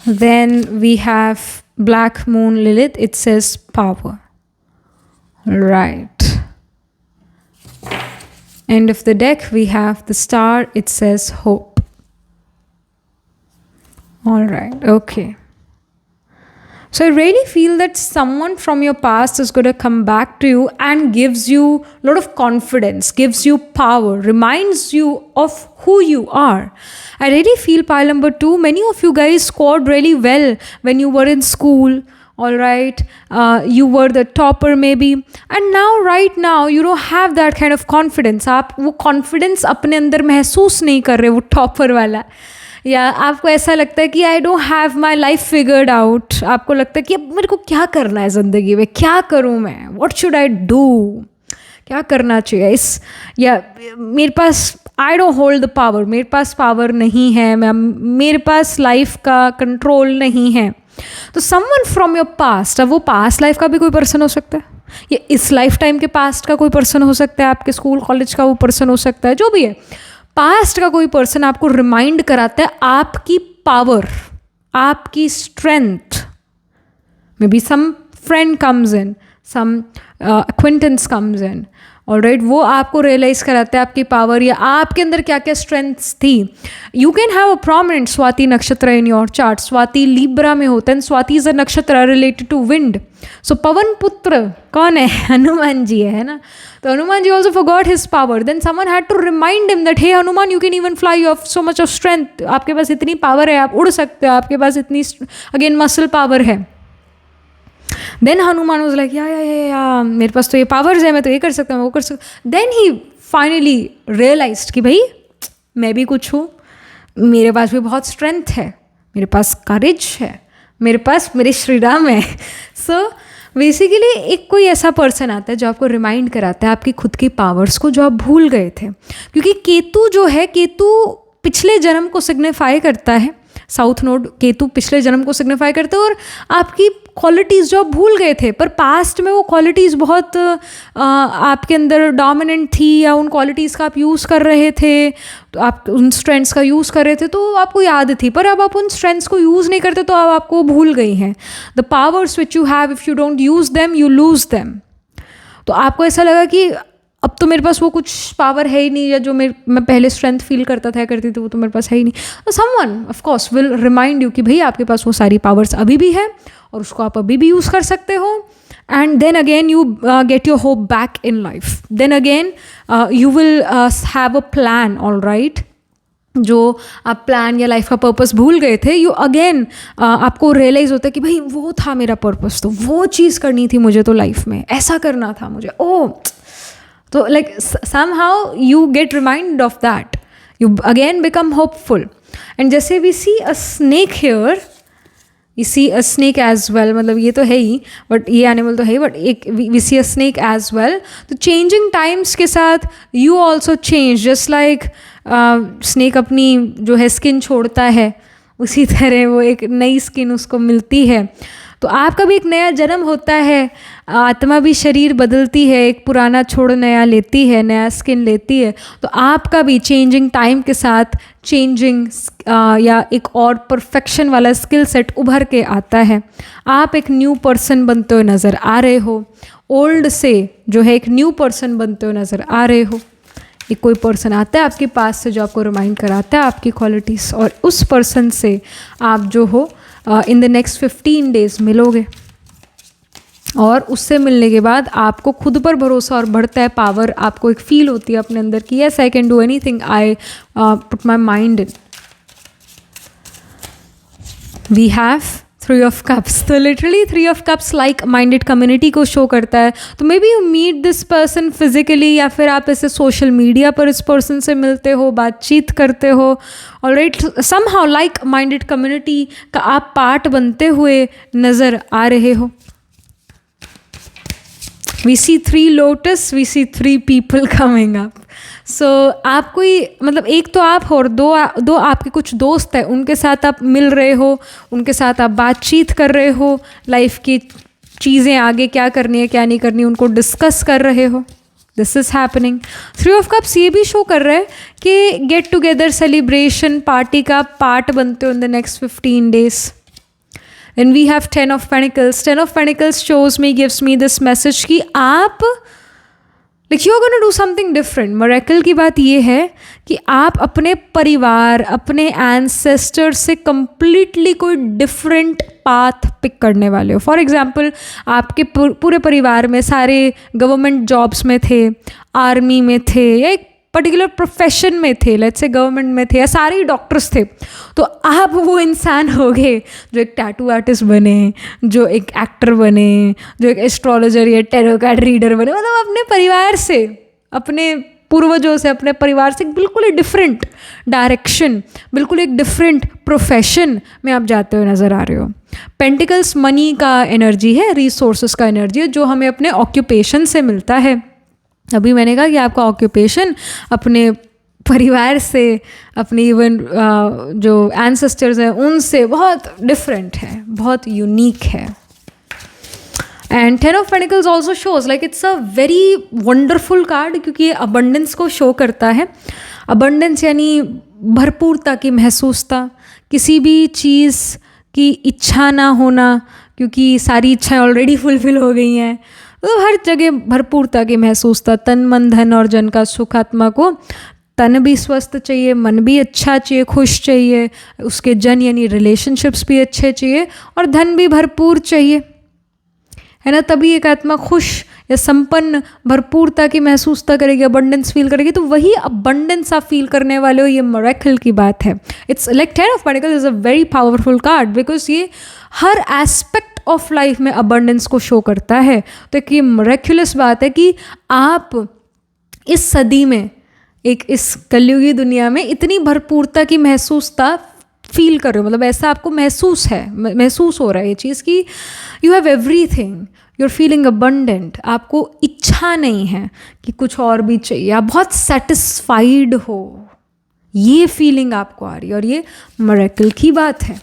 [SPEAKER 1] Then we have Black Moon Lilith, it says power. Right. End of the deck, we have the star, it says hope. All right, okay. So I really feel that someone from your past is going to come back to you and gives you a lot of confidence, gives you power, reminds you of who you are. I really feel pile number 2, many of you guys scored really well when you were in school. All right, you were the topper maybe, and now right now you don't have that kind of confidence. आप वो confidence अपने अंदर महसूस नहीं कर रहे, वो topper वाला. या आपको ऐसा लगता है कि I don't have my life figured out. आपको लगता है कि अब मेरे को क्या करना है ज़िंदगी में, क्या करूँ मैं, व्हाट शुड आई डू, क्या करना चाहिए इस, या मेरे पास I don't hold the power, मेरे पास पावर नहीं है, मेरे पास लाइफ का कंट्रोल नहीं है. तो समवन फ्रॉम योर पास्ट, अब वो पास्ट लाइफ का भी कोई पर्सन हो सकता है, या इस लाइफ टाइम के पास्ट का कोई पर्सन हो सकता है, आपके स्कूल कॉलेज का वो पर्सन हो सकता है, जो भी है पास्ट का कोई पर्सन आपको रिमाइंड कराता है आपकी पावर, आपकी strength. Maybe some friend comes in, some acquaintance comes in. Alright, वो आपको रियलाइज कराता है आपकी पावर या आपके अंदर क्या क्या स्ट्रेंथ्स थी. You can have a prominent Swati nakshatra in your chart. Swati Libra में होता है. Swati is a nakshatra related to wind. So Pawan Putra कौन है? हनुमान जी है ना. तो Hanuman ji also forgot his power. Then someone had to remind him that hey Hanuman, you can even fly, you have so much of strength. आपके पास इतनी पावर है, आप उड़ सकते हो, आपके पास इतनी अगेन मसल पावर है. देन हनुमान वाज लाइक या मेरे पास तो ये पावर्स है, मैं तो ये कर सकता हूँ, वो कर सकता. देन ही फाइनली रियलाइज्ड कि भाई मैं भी कुछ हूँ, मेरे पास भी बहुत स्ट्रेंथ है, मेरे पास करेज है, मेरे पास मेरे श्री राम है. सो बेसिकली एक कोई ऐसा पर्सन आता है जो आपको रिमाइंड कराता है आपकी खुद की पावर्स को जो आप भूल गए थे. क्योंकि केतु जो है, केतु पिछले जन्म को सिग्निफाई करता है. साउथ नोड केतु पिछले जन्म को सिग्निफाई करते हैं और आपकी क्वालिटीज़ जो आप भूल गए थे, पर पास्ट में वो क्वालिटीज़ बहुत आपके अंदर डोमिनेंट थी, या उन क्वालिटीज़ का आप यूज़ कर रहे थे, तो आप उन स्ट्रेंथ्स का यूज़ कर रहे थे तो आपको याद थी, पर अब आप उन स्ट्रेंथ्स को यूज़ नहीं करते तो अब आपको भूल गई हैं. The powers which you have, if you don't use them you lose them. तो आपको ऐसा लगा कि अब तो मेरे पास वो कुछ पावर है ही नहीं, या जो मैं पहले स्ट्रेंथ फील करता था करती थी वो तो मेरे पास है ही नहीं. तो someone of course will remind you कि भाई आपके पास वो सारी पावर्स अभी भी है और उसको आप अभी भी यूज़ कर सकते हो. And then again you get your hope back in life. Then again you will have a plan. All right, जो आप प्लान या लाइफ का पर्पस भूल गए थे, यू अगेन आपको रियलाइज़ होता है कि भाई वो था मेरा पर्पस, तो वो चीज़ करनी थी मुझे, तो लाइफ में ऐसा करना था मुझे. ओह, so like somehow you get reminded of that, you again become hopeful. And जैसे we see a snake here, we see a snake as well, मतलब ये तो है ही बट ये एनिमल तो है ही, बट एक we see a snake as well. तो चेंजिंग टाइम्स के साथ you also change, just like snake अपनी जो है स्किन छोड़ता है, उसी तरह वो एक नई स्किन उसको मिलती है. तो आपका भी एक नया जन्म होता है, आत्मा भी शरीर बदलती है, एक पुराना छोड़ नया लेती है, नया स्किन लेती है. तो आपका भी चेंजिंग टाइम के साथ चेंजिंग या एक और परफेक्शन वाला स्किल सेट उभर के आता है. आप एक न्यू पर्सन बनते हुए नज़र आ रहे हो, ओल्ड से जो है एक न्यू पर्सन बनते हुए नज़र आ रहे हो. एक कोई पर्सन आता है आपके पास से जो आपको रिमाइंड कराता है आपकी क्वालिटीज़, और उस पर्सन से आप जो हो इन द नेक्स्ट 15 डेज मिलोगे. और उससे मिलने के बाद आपको खुद पर भरोसा और बढ़ता है, पावर आपको एक फील होती है अपने अंदर कि yes I can do anything I put my mind in. We have 3 of cups. तो literally 3 of cups like minded community को शो करता है. तो maybe you meet this person physically, या फिर आप ऐसे सोशल मीडिया पर इस पर्सन से मिलते हो, बातचीत करते हो. Alright, somehow like minded community का आप पार्ट बनते हुए नज़र आ रहे हो. We see 3 lotus, we see 3 people coming up. So आप कोई मतलब एक तो आप हो और दो आपके कुछ दोस्त हैं, उनके साथ आप मिल रहे हो, उनके साथ आप बातचीत कर रहे हो, लाइफ की चीज़ें आगे क्या करनी है क्या नहीं करनी उनको डिस्कस कर रहे हो. This is happening. 3 of cups ये भी शो कर रहा है कि गेट टुगेदर सेलिब्रेशन पार्टी का पार्ट बनते हो इन the next 15 days. Then we have 10 of Pentacles. 10 of Pentacles shows me, gives me this message कि आप like you're going to do something different. Miracle की बात ये है कि आप अपने परिवार, अपने ancestors से completely कोई different path पिक करने वाले हो. फॉर एग्जाम्पल आपके पूरे परिवार में सारे गवर्नमेंट जॉब्स में थे, आर्मी में थे, या एक पर्टिकुलर प्रोफेशन में थे, लेट्स से गवर्नमेंट में थे, या सारे ही डॉक्टर्स थे. तो आप वो इंसान हो गए जो एक टैटू आर्टिस्ट बने, जो एक एक्टर बने, जो एक एस्ट्रोलॉजर या टैरो कार्ड रीडर बने. मतलब अपने परिवार से, अपने पूर्वजों से, अपने परिवार से बिल्कुल एक डिफरेंट डायरेक्शन, बिल्कुल एक डिफरेंट प्रोफेशन में आप जाते हुए नज़र आ रहे हो. पेंटिकल्स मनी का एनर्जी है, रिसोर्सेज का एनर्जी है, जो हमें अपने ऑक्यूपेशन से मिलता है. अभी मैंने कहा कि आपका ऑक्यूपेशन अपने परिवार से, अपने इवन जो एंसेस्टर्स हैं उनसे बहुत डिफरेंट है, बहुत यूनिक है. And 10 of pentacles also shows like it's a very wonderful card, क्योंकि ये अबंडेंस को शो करता है. अबंडेंस यानी भरपूरता की महसूसता, किसी भी चीज़ की इच्छा ना होना, क्योंकि सारी इच्छाएं ऑलरेडी फुलफिल हो गई हैं. तो हर जगह भरपूरता की महसूसता, तन मन धन और जन का सुख. आत्मा को तन भी स्वस्थ चाहिए, मन भी अच्छा चाहिए, खुश चाहिए, उसके जन यानी रिलेशनशिप्स भी अच्छे चाहिए, और धन भी भरपूर चाहिए, है ना. तभी एक आत्मा खुश या संपन्न भरपूरता की महसूसता करेगी, अबंडेंस फील करेगी. तो वही अबंडेंस आप फील करने वाले हो, ये मिरेकल की बात है. It's like 10 of pentacles is a very powerful card, because ये हर एस्पेक्ट ऑफ लाइफ में अबंडेंस को शो करता है. तो एक ये मिरेक्युलस बात है कि आप इस सदी में, एक इस कलयुगी दुनिया में इतनी भरपूरता की महसूसता फील कर रहे हो. मतलब ऐसा आपको महसूस हो रहा है ये चीज़ कि you have everything, you are feeling abundant. आपको इच्छा नहीं है कि कुछ और भी चाहिए, आप बहुत सेटिस्फाइड हो, ये फीलिंग आपको आ रही है, और ये मिरेकल की बात है.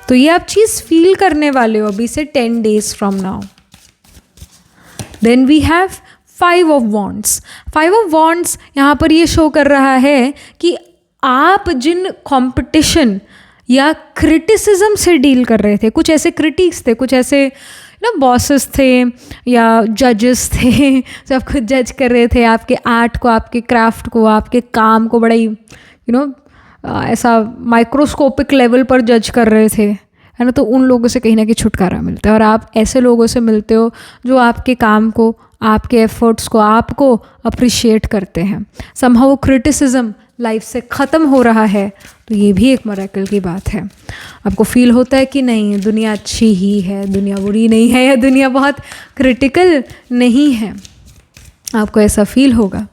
[SPEAKER 1] तो ये आप चीज़ फील करने वाले हो अभी से 10 days from now. Then we have 5 of Wands. 5 of Wands यहाँ पर ये शो कर रहा है कि आप जिन कंपटीशन या क्रिटिसिज्म से डील कर रहे थे, कुछ ऐसे क्रिटिक्स थे, कुछ ऐसे ना बॉसेस थे या जजेस थे जो आपको जज कर रहे थे, आपके आर्ट को, आपके क्राफ्ट को, आपके काम को बड़ा ही ऐसा माइक्रोस्कोपिक लेवल पर जज कर रहे थे, है ना. तो उन लोगों से कहीं ना कहीं छुटकारा मिलता है, और आप ऐसे लोगों से मिलते हो जो आपके काम को, आपके एफर्ट्स को, आपको अप्रिशिएट करते हैं. समहाउ क्रिटिसिज्म लाइफ से ख़त्म हो रहा है. तो ये भी एक मिरेकल की बात है. आपको फील होता है कि नहीं, दुनिया अच्छी ही है, दुनिया बुरी नहीं है, या दुनिया बहुत क्रिटिकल नहीं है, आपको ऐसा फील होगा.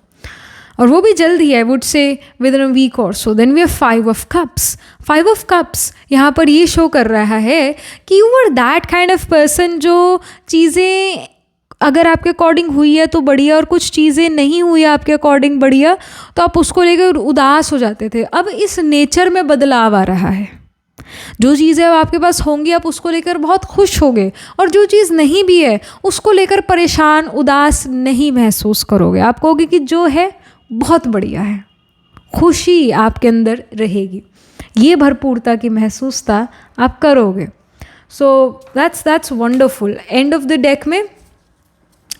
[SPEAKER 1] और वो भी जल्द ही, I would say within a week और so. Then we have 5 of cups. 5 of cups यहाँ पर ये शो कर रहा है कि you were that kind of person जो चीज़ें अगर आपके अकॉर्डिंग हुई है तो बढ़िया, और कुछ चीज़ें नहीं हुई आपके अकॉर्डिंग बढ़िया, तो आप उसको लेकर उदास हो जाते थे. अब इस नेचर में बदलाव आ रहा है. जो चीज़ें अब आपके पास होंगी आप उसको लेकर बहुत खुश होगे, और जो चीज़ नहीं भी है उसको लेकर परेशान उदास नहीं महसूस करोगे. आप कहोगे कि जो है बहुत बढ़िया है. खुशी आपके अंदर रहेगी, ये भरपूरता की महसूसता आप करोगे. So that's wonderful. End of the deck में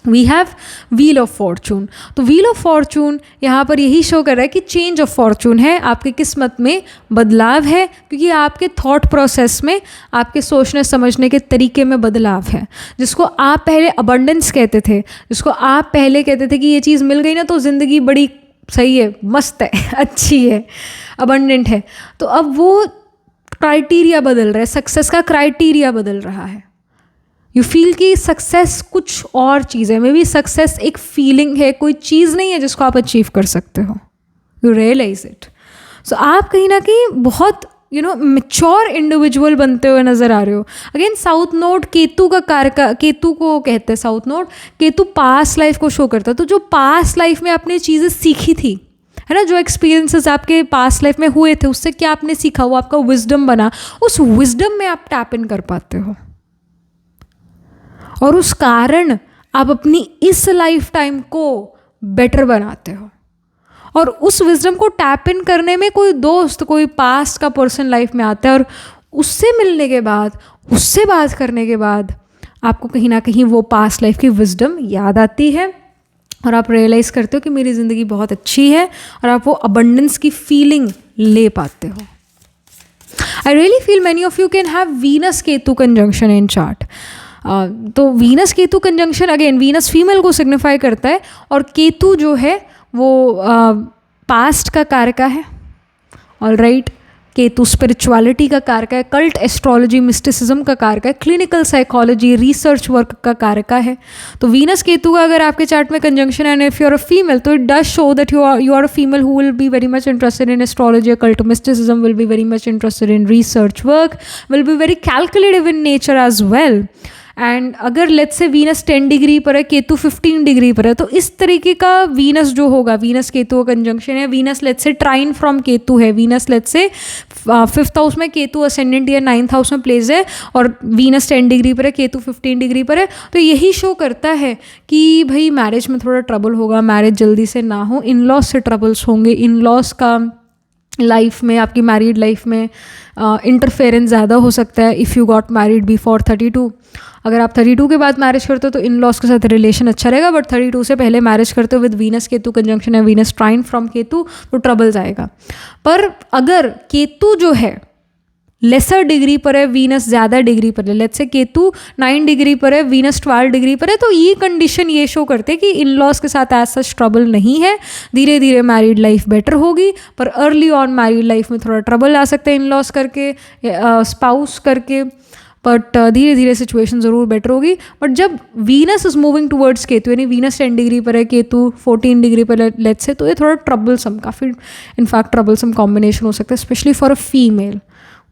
[SPEAKER 1] we have wheel of fortune. तो व्हील ऑफ फॉर्चून यहाँ पर यही शो कर रहा है कि चेंज ऑफ फॉर्चून है, आपकी किस्मत में बदलाव है, क्योंकि आपके थॉट प्रोसेस में, आपके सोचने समझने के तरीके में बदलाव है. जिसको आप पहले अबंडेंस कहते थे, जिसको आप पहले कहते थे कि ये चीज़ मिल गई ना तो ज़िंदगी बड़ी सही है, मस्त है, अच्छी है, अबंडेंट है, तो अब वो क्राइटेरिया बदल रहा है. सक्सेस का क्राइटेरिया बदल रहा है. यू फील कि सक्सेस कुछ और चीज़ है. मे बी सक्सेस एक फीलिंग है, कोई चीज़ नहीं है जिसको आप अचीव कर सकते हो. You realise it. सो आप कहीं ना कहीं बहुत मैच्योर इंडिविजुअल बनते हुए नज़र आ रहे हो. अगेन साउथ नोड केतु का कारक, केतु को कहते हैं south node. Ketu past life को शो करता है. तो जो पास्ट लाइफ में आपने चीज़ें सीखी थी, है ना, जो एक्सपीरियंसेस आपके पास्ट लाइफ में हुए थे, उससे क्या आपने सीखा, वो आपका विजडम बना. उस विजडम में आप टैप इन कर पाते हो, और उस कारण आप अपनी इस लाइफ टाइम को बेटर बनाते हो. और उस विजडम को टैप इन करने में कोई दोस्त, कोई पास्ट का पर्सन लाइफ में आता है, और उससे मिलने के बाद, उससे बात करने के बाद आपको कहीं ना कहीं वो पास्ट लाइफ की विजडम याद आती है, और आप रियलाइज़ करते हो कि मेरी ज़िंदगी बहुत अच्छी है, और आप वो अबंडेंस की फीलिंग ले पाते हो. I really feel many of you can have Venus Ketu conjunction in chart. तो Venus Ketu conjunction, again Venus female को सिग्निफाई करता है, और केतु जो है वो पास्ट का कारक है. ऑलराइट, केतु स्पिरिचुअलिटी का कारक है, कल्ट एस्ट्रोलॉजी मिस्टिसिज्म का कारक है, क्लिनिकल साइकोलॉजी रिसर्च वर्क का कारक है. तो वीनस केतु का अगर आपके चार्ट में कंजंक्शन है, and if you are a female, तो it does show that you are a female who will be very much interested in astrology, occult mysticism, will be very much interested in research work, will be very calculative in nature as well. And अगर let's say Venus 10 degree पर है, Ketu 15 degree पर है, तो इस तरीके का Venus जो होगा, वीनस केतु का कंजंक्शन है, Venus let's say ट्राइन from Ketu है, Venus let's say 5th house में केतु असेंडेंट या 9th हाउस में प्लेस है, और वीनस 10 डिग्री पर है, केतु 15 डिग्री पर है, तो यही शो करता है कि भाई मैरिज में थोड़ा ट्रबल होगा, मैरिज जल्दी से ना हो, इन लॉज से ट्रबल्स होंगे, इन लॉज का लाइफ में, आपकी मैरिड लाइफ में इंटरफेरेंस ज़्यादा हो सकता है if you got married before 32. अगर आप 32 के बाद मैरिज करते हो तो इन लॉज के साथ रिलेशन अच्छा रहेगा, बट 32 से पहले मैरिज करते हो विद वीनस केतु कंजंक्शन है, वीनस ट्राइन फ्रॉम केतु, तो ट्रबल्स आएगा. पर अगर केतु जो है लेसर डिग्री पर है, वीनस ज़्यादा डिग्री पर है, लेट्स से केतु 9 डिग्री पर है, वीनस 12 डिग्री पर है, तो ये कंडीशन ये शो करते हैं कि इन लॉज के साथ एज सच ट्रबल नहीं है, धीरे धीरे मैरिड लाइफ बेटर होगी. पर अर्ली ऑन मैरिड लाइफ में थोड़ा ट्रबल आ सकता है इन लॉज करके, स्पाउस करके, बट धीरे धीरे सिचुएशन ज़रूर बेटर होगी. बट जब Venus is moving towards Ketu, यानी वीनस 10 डिग्री पर है, केतु 14 डिग्री पर लेट्स से, तो ये थोड़ा ट्रबलसम, काफ़ी इनफैक्ट ट्रबलसम कॉम्बिनेशन हो सकता है, स्पेशली फॉर अ फीमेल.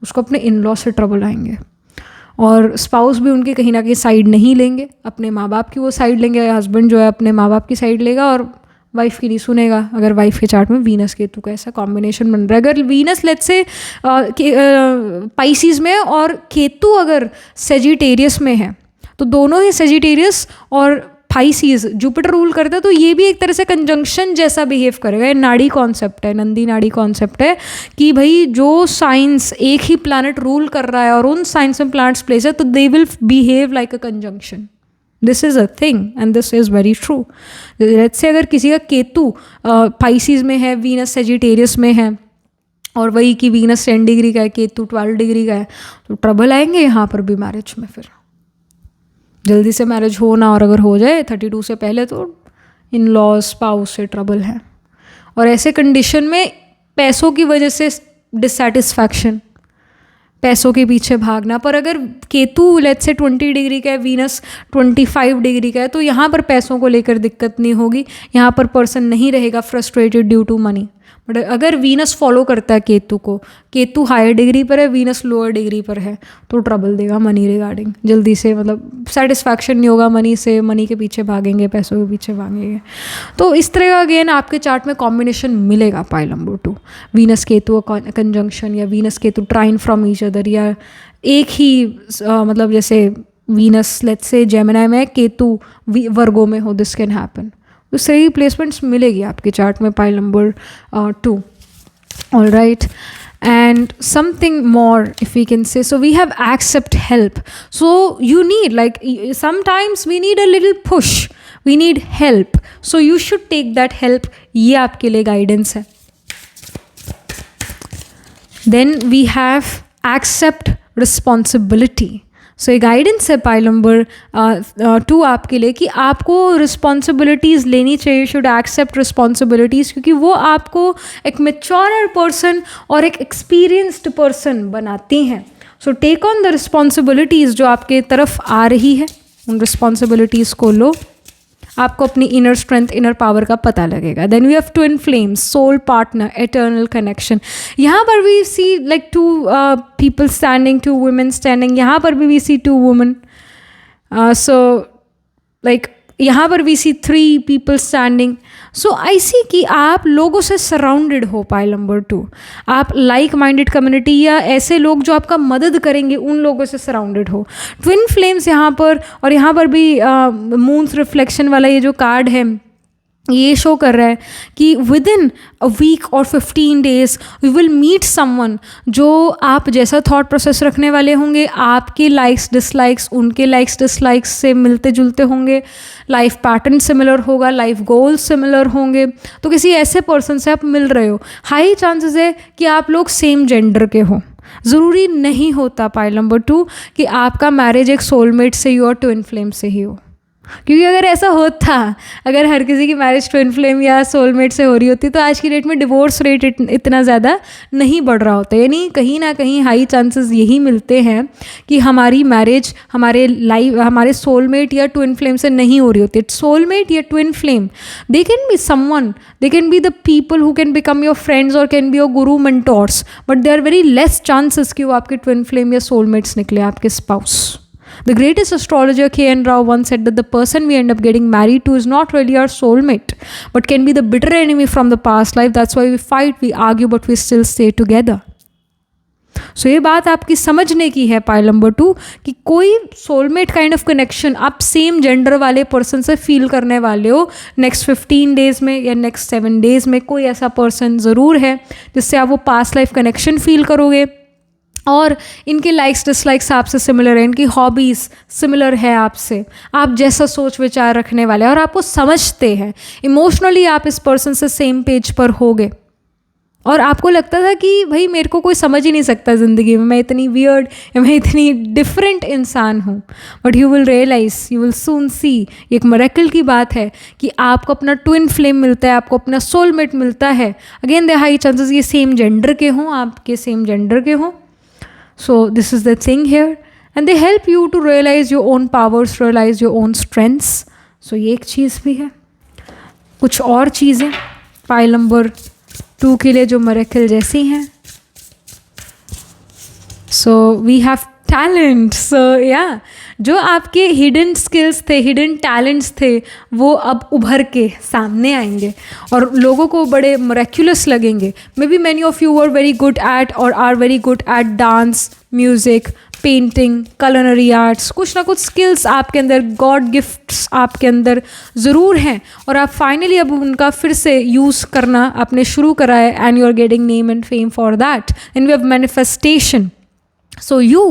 [SPEAKER 1] उसको अपने इन लॉ से ट्रबल आएंगे, और स्पाउस भी उनके कहीं ना कहीं साइड नहीं लेंगे, अपने माँ बाप की वो साइड लेंगे, हस्बैंड जो है अपने माँ बाप की साइड लेगा और वाइफ की नहीं सुनेगा. अगर वाइफ के चार्ट में वीनस केतु का ऐसा कॉम्बिनेशन बन रहा है, अगर वीनस लेट्स से पाइसिस में और केतु अगर सेजिटेरियस में है, तो दोनों ही सेजिटेरियस और पाइसिस जुपिटर रूल करता है, तो ये भी एक तरह से कंजंक्शन जैसा बिहेव करेगा. ये नाड़ी कॉन्सेप्ट है, नंदी नाड़ी कॉन्सेप्ट है कि भाई जो साइंस एक ही प्लैनेट रूल कर रहा है और उन साइंस में प्लैनेट्स प्लेस है, तो they will behave like a conjunction. This is a thing and this is very true. Let's say अगर किसी का केतु पाइसिस में है, वीनस सेजिटेरियस में है, और वही कि वीनस 10 डिग्री का है, केतु 12 डिग्री का है, तो ट्रबल आएंगे यहाँ पर भी मैरिज में. फिर जल्दी से मैरिज हो ना, और अगर हो जाए 32 से पहले, तो इन लॉज स्पाउस से ट्रबल है. और ऐसे कंडीशन में पैसों की वजह से डिससेटिस्फैक्शन, पैसों के पीछे भागना। पर अगर केतु लेट्स से 20 डिग्री का है, वीनस 25 डिग्री का है, तो यहाँ पर पैसों को लेकर दिक्कत नहीं होगी, यहाँ पर पर्सन नहीं रहेगा frustrated due to money. But अगर वीनस फॉलो करता है केतु को, केतु हायर डिग्री पर है, वीनस लोअर डिग्री पर है, तो ट्रबल देगा मनी रिगार्डिंग। जल्दी से मतलब सेटिस्फैक्शन नहीं होगा मनी से, मनी के पीछे भागेंगे, पैसों के पीछे भागेंगे। तो इस तरह का अगेन आपके चार्ट में कॉम्बिनेशन मिलेगा pile number 2, Venus Ketu conjunction या Venus Ketu trine from each other, या एक ही मतलब जैसे वीनस लेट्स से जेमिनी में, केतु वर्गो में हो, दिस कैन हैपन। तो सही प्लेसमेंट्स मिलेगी आपके चार्ट में pile number 2। All right, and something more if we can say, so we have accept help, so you need like sometimes we need a little push, we need help, so you should take that help, ये आपके लिए guidance है। then we have accept responsibility, सो ये guidance है pile number 2 आपके लिए कि आपको रिस्पॉन्सिबिलिटीज़ लेनी चाहिए, शुड एक्सेप्ट रिस्पॉन्सिबिलिटीज़, क्योंकि वो आपको एक मैच्योर पर्सन और एक एक्सपीरियंस्ड पर्सन बनाती हैं। So take on the responsibilities जो आपके तरफ आ रही है, उन रिस्पॉन्सिबिलिटीज़ को लो, आपको अपनी इनर स्ट्रेंथ, इनर पावर का पता लगेगा। Then we have twin flames, soul partner, eternal connection. यहाँ पर भी see like 2 people standing, 2 women standing, यहाँ पर भी we see 2 women, so like यहाँ पर we see 3 people standing. So I see कि आप लोगों से सराउंडेड हो पाइल नंबर 2, आप लाइक माइंडेड कम्युनिटी या ऐसे लोग जो आपका मदद करेंगे उन लोगों से सराउंडेड हो। ट्विन फ्लेम्स यहाँ पर, और यहाँ पर भी मून्स रिफ्लेक्शन वाला ये जो कार्ड है ये शो कर रहा है कि विद इन अ वीक और 15 days we will meet someone जो आप जैसा थॉट प्रोसेस रखने वाले होंगे, आपके लाइक्स डिसलाइक्स उनके लाइक्स डिसलाइक्स से मिलते जुलते होंगे, लाइफ पैटर्न सिमिलर होगा, लाइफ गोल्स सिमिलर होंगे। तो किसी ऐसे पर्सन से आप मिल रहे हो, हाई चांसेस है कि आप लोग सेम जेंडर के हो। ज़रूरी नहीं होता पाइल नंबर 2 कि आपका मैरिज एक सोलमेट से ही और ट्विन फ्लेम से ही हो, क्योंकि अगर ऐसा होता, अगर हर किसी की मैरिज ट्विन फ्लेम या सोलमेट से हो रही होती तो आज की डेट में डिवोर्स रेट इतना ज़्यादा नहीं बढ़ रहा होता। यानी कहीं ना कहीं हाई चांसेस यही मिलते हैं कि हमारी मैरिज हमारे सोलमेट या ट्विन फ्लेम से नहीं हो रही होती। सोलमेट या twin flame, they can be someone, they can be the people who can become your friends और can be your guru mentors, but they are very less chances कि वो आपके ट्विन फ्लेम या सोलमेट्स निकले, आपके spouse. The greatest astrologer K.N. Rao once said that the person we end up getting married to is not really our soulmate, but can be the bitter enemy from the past life. That's why we fight, we argue, but we still stay together. So ये बात आपकी समझने की है pile number 2 कि कोई soulmate kind of connection आप same gender वाले पर्सन से फील करने वाले हो नेक्स्ट 15 days में या नेक्स्ट 7 days में, कोई ऐसा पर्सन ज़रूर है जिससे आप वो पास्ट लाइफ कनेक्शन फील करोगे, और इनके लाइक्स डिसलाइक्स आपसे सिमिलर है, इनकी हॉबीज़ सिमिलर है आपसे, आप जैसा सोच विचार रखने वाले हैं और आपको समझते हैं इमोशनली, आप इस पर्सन से सेम पेज पर होगे। और आपको लगता था कि भाई मेरे को कोई समझ ही नहीं सकता ज़िंदगी में, मैं इतनी वियर्ड या मैं इतनी डिफरेंट इंसान हूँ, but you will realise, you will soon see, एक मिरेकल की बात है कि आपको अपना ट्विन फ्लेम मिलता है, आपको अपना सोलमेट मिलता है। अगेन दे हाई चांसेस ये सेम जेंडर के हों, आपके सेम जेंडर के हों। So this is the thing here, and they help you to realize your own powers, realize your own strengths. So ये एक चीज़ भी है। कुछ और चीज़ें पाइल नंबर 2 के लिए जो मिरेकल जैसी हैं। So we have talent. So या जो आपके हिडन स्किल्स थे, हिडन टैलेंट्स थे, वो अब उभर के सामने आएंगे और लोगों को बड़े मरेक्यूलस लगेंगे। Maybe many of you are very good at और are very good at dance, music, painting, culinary arts, कुछ ना कुछ स्किल्स आपके अंदर, गॉड गिफ्ट्स आपके अंदर ज़रूर हैं और आप फाइनली अब उनका फिर से यूज़ करना आपने शुरू करा है, and you are getting name and fame for that, and we have manifestation. So you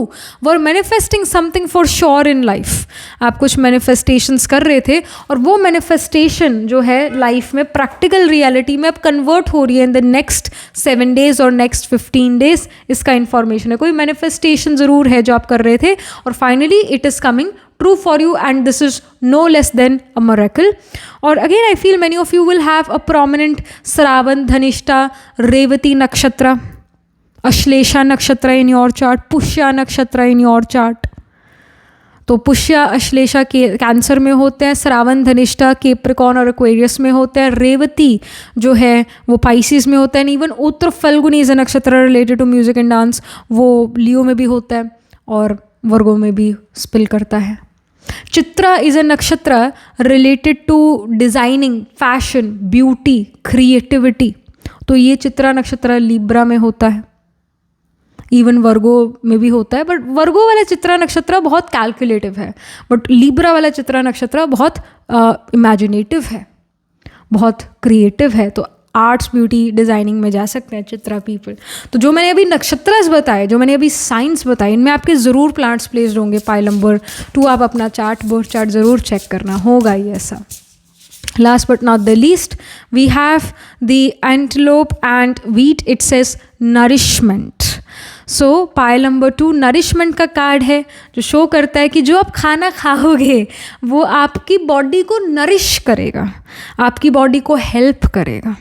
[SPEAKER 1] were manifesting something for sure in life. आप कुछ मैनिफेस्टेशंस कर रहे थे और वो मैनिफेस्टेशन जो है लाइफ में प्रैक्टिकल रियलिटी में अब कन्वर्ट हो रही है इन द नेक्स्ट 7 days और नेक्स्ट 15 days। इसका इन्फॉर्मेशन है, कोई मैनिफेस्टेशन ज़रूर है जो आप कर रहे थे और finally it is coming true for you, and this is no less than a miracle. और again I feel many of you will have a prominent Sravan, Dhanishta, Revati nakshatra, Ashlesha नक्षत्र इन योर चार्ट, पुष्या नक्षत्र in your chart. तो पुष्या अश्लेषा के cancer में होते हैं, Shravan Dhanishtha Capricorn और Aquarius में होते हैं, रेवती जो है वो पाइसिस में होता है, even Uttara Phalguni is a nakshatra related to music and dance, वो लियो में भी होता है और वर्गो में भी स्पिल करता है। Chitra is a nakshatra related to designing, fashion, beauty, creativity, तो ये चित्रा नक्षत्र लिब्रा में होता है, इवन वर्गो में भी होता है, बट वर्गो वाला चित्रा नक्षत्र बहुत कैलकुलेटिव है, बट लिब्रा वाला चित्रा नक्षत्र बहुत इमेजिनेटिव है, बहुत क्रिएटिव है। तो आर्ट्स, ब्यूटी, डिज़ाइनिंग में जा सकते हैं चित्रा पीपल। तो जो मैंने अभी नक्षत्रस बताए, जो मैंने अभी साइंस बताए, इनमें आपके ज़रूर प्लांट्स प्लेस्ड होंगे। पाइल नंबर 2 आप अपना चार्ट, बर्थ चार्ट ज़रूर चेक करना होगा ये ऐसा। Last but not the least, we have the antelope and wheat. It says nourishment. So pile number 2 nourishment का कार्ड है, जो शो करता है कि जो आप खाना खाओगे वो आपकी बॉडी को नरिश करेगा, आपकी बॉडी को हेल्प करेगा।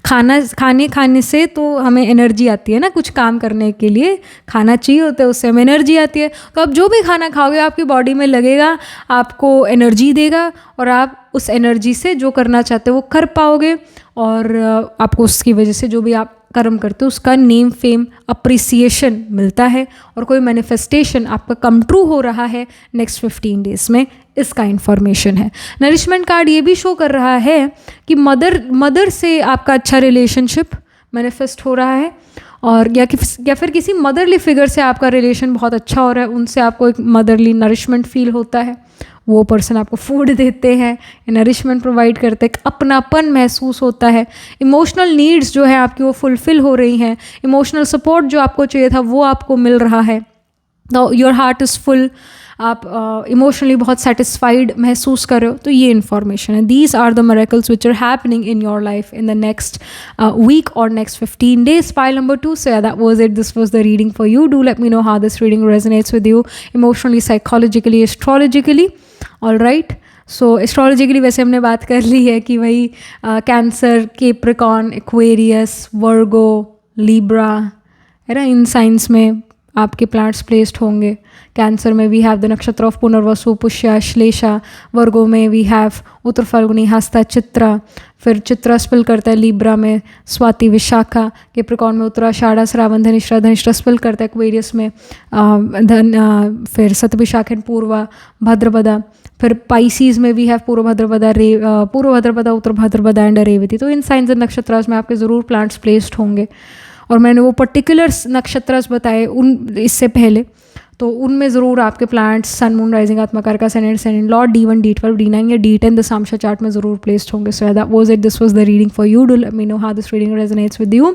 [SPEAKER 1] खाने से तो हमें एनर्जी आती है ना, कुछ काम करने के लिए खाना चाहिए होता है, उससे हमें एनर्जी आती है। तो आप जो भी खाना खाओगे आपकी बॉडी में लगेगा, आपको एनर्जी देगा और आप उस एनर्जी से जो करना चाहते हो वो कर पाओगे, और आपको उसकी वजह से जो भी आप कर्म करते हो उसका नेम, फेम, अप्रिसिएशन मिलता है, और कोई मैनिफेस्टेशन आपका कम ट्रू हो रहा है नेक्स्ट 15 डेज में, इसका इन्फॉर्मेशन है। नरिशमेंट कार्ड ये भी शो कर रहा है कि मदर से आपका अच्छा रिलेशनशिप मैनिफेस्ट हो रहा है, और या फिर किसी मदरली फिगर से आपका रिलेशन बहुत अच्छा हो रहा है, उनसे आपको एक मदरली नरिशमेंट फील होता है, वो पर्सन आपको फूड देते हैं, नरिशमेंट प्रोवाइड करते हैं, अपनापन महसूस होता है, इमोशनल नीड्स जो है आपकी वो फुलफ़िल हो रही हैं, इमोशनल सपोर्ट जो आपको चाहिए था वो आपको मिल रहा है, तो योर हार्ट इज़ फुल, आप इमोशनली बहुत सेटिस्फाइड महसूस कर रहे हो। तो ये इन्फॉर्मेशन है। These are the miracles which are happening in your life in the next week और next 15 days. Pile number 2, so yeah, that was it. This was the reading for you. Do let me know how this reading resonates with you emotionally, psychologically, astrologically. All right. So astrologically वैसे हमने बात कर ली है कि वही cancer, Capricorn, Aquarius, वर्गो, Libra है ना, इन signs में आपके प्लांट्स प्लेस्ड होंगे। कैंसर में वी हैव द नक्षत्र ऑफ पुनर्वसु, पुष्या, श्लेषा। वर्गो में वी हैव उत्तर फाल्गुनी, हस्ता, चित्रा। फिर चित्रा स्पिल करता है लिब्रा में स्वाति, विशाखा। कैप्रिकॉर्न में उत्तराषाढ़ा, श्रावण, धनिष्ठा। धनिष्ठा स्पिल करता है एक्वेरियस में फिर सतभिशाख एंड पूर्वा, भाद्रपदा। फिर पाइसीज में वी हैव पूर्व भाद्रपदा, पूर्व भाद्रपदा, उत्तर भाद्रपदा एंड रेवती। तो इन साइंस एंड नक्षत्रास में आपके ज़रूर प्लांट्स प्लेस्ड होंगे, और मैंने वो पर्टिकुलर नक्षत्रास बताए उन इससे पहले, तो उनमें ज़रूर आपके planets Sun, Moon, rising, atmakaraka, Sun and Sun in lord, D1, D12, D9 या D10 द सामशा चार्ट में ज़रूर प्लेस्ड होंगे। So that was it, this was the reading for you. Do let me know how this reading resonates with you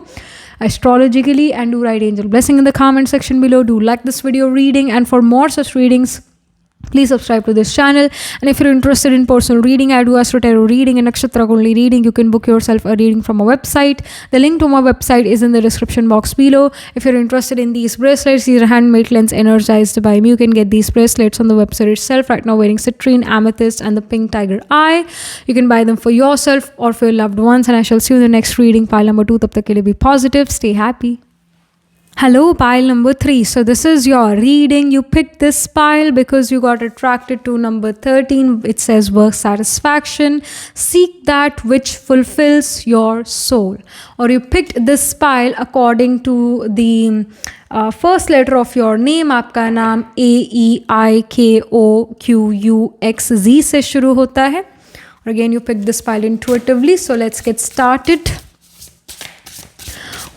[SPEAKER 1] astrologically, and do write angel blessing in the comment section below. Do like this video reading, and for more such readings please subscribe to this channel. And if you're interested in personal reading, I do astro tarot reading and nakshatra only reading. You can book yourself a reading from my website. The link to my website is in the description box below. If you're interested in these bracelets, these are handmade lens energized by me. You can get these bracelets on the website itself. Right now wearing citrine, amethyst and the pink tiger eye. You can buy them for yourself or for your loved ones, and I shall see you in the next reading. Pile number 2, tab tak ke liye be positive, stay happy. Hello, pile number 3. So this is your reading. You picked this pile because you got attracted to number 13. It says work satisfaction. Seek that which fulfills your soul. Or you picked this pile according to the first letter of your name. आपका नाम AEIKOQUXZ से शुरू होता है. Or again, you picked this pile intuitively. So let's get started.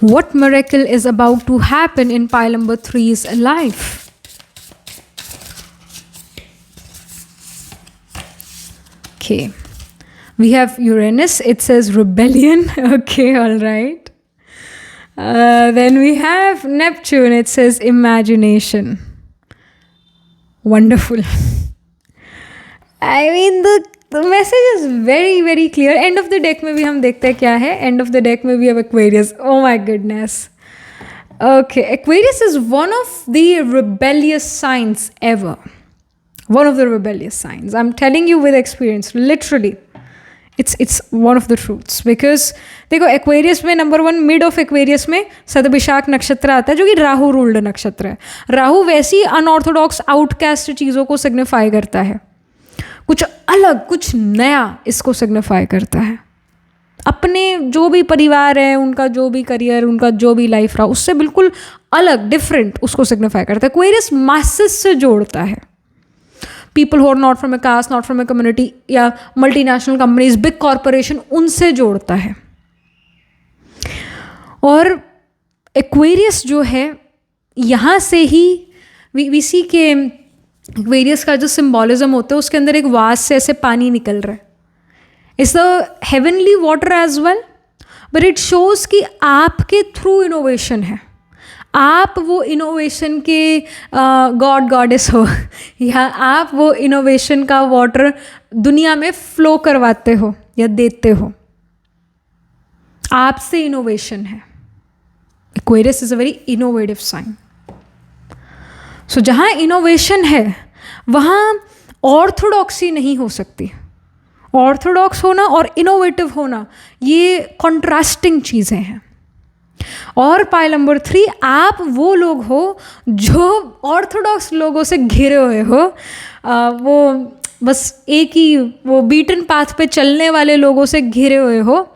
[SPEAKER 1] What miracle is about to happen in pile number 3's life? Okay. We have Uranus. It says rebellion. Okay, all right. Then we have Neptune. It says imagination. Wonderful. I mean, the message is very very clear. End of the deck में भी हम देखते हैं क्या है. End of the deck में भी have Aquarius. Oh my goodness. Okay, Aquarius is one of the rebellious signs ever. One of the rebellious signs. I'm telling you with experience, literally. It's one of the truths, because देखो Aquarius में number 1 mid of Aquarius में सतभिषाक नक्षत्र आता है जो कि Rahu ruled नक्षत्र है. राहु वैसी अनऑर्थोडॉक्स आउटकास्ट चीज़ों को सिग्निफाई करता है, कुछ अलग कुछ नया इसको सिग्निफाई करता है. अपने जो भी परिवार है, उनका जो भी करियर, उनका जो भी लाइफ रहा, उससे बिल्कुल अलग डिफरेंट उसको सिग्निफाई करता है. एक्वेरियस मासेस से जोड़ता है, people who are not from a caste, not from a community, या मल्टीनेशनल कंपनीज, बिग कॉरपोरेशन, उनसे जोड़ता है. और एक्वेरियस जो है यहाँ से ही वी सी के एक्वेरियस का जो सिम्बॉलिज्म होता है उसके अंदर एक वास से ऐसे पानी निकल रहा है. It's the heavenly water as well, but it shows कि आपके थ्रू इनोवेशन है, आप वो इनोवेशन के गॉड गॉडेस हो, या आप वो इनोवेशन का वाटर दुनिया में फ्लो करवाते हो या देते हो. आपसे इनोवेशन है. Aquarius is a very innovative sign. So जहाँ इनोवेशन है वहाँ ऑर्थोडॉक्सी नहीं हो सकती. ऑर्थोडॉक्स होना और इनोवेटिव होना ये कॉन्ट्रास्टिंग चीज़ें हैं. और पाइल नंबर 3, आप वो लोग हो जो ऑर्थोडॉक्स लोगों से घिरे हुए हो, वो बस एक ही वो बीटन पाथ पे चलने वाले लोगों से घिरे हुए हो,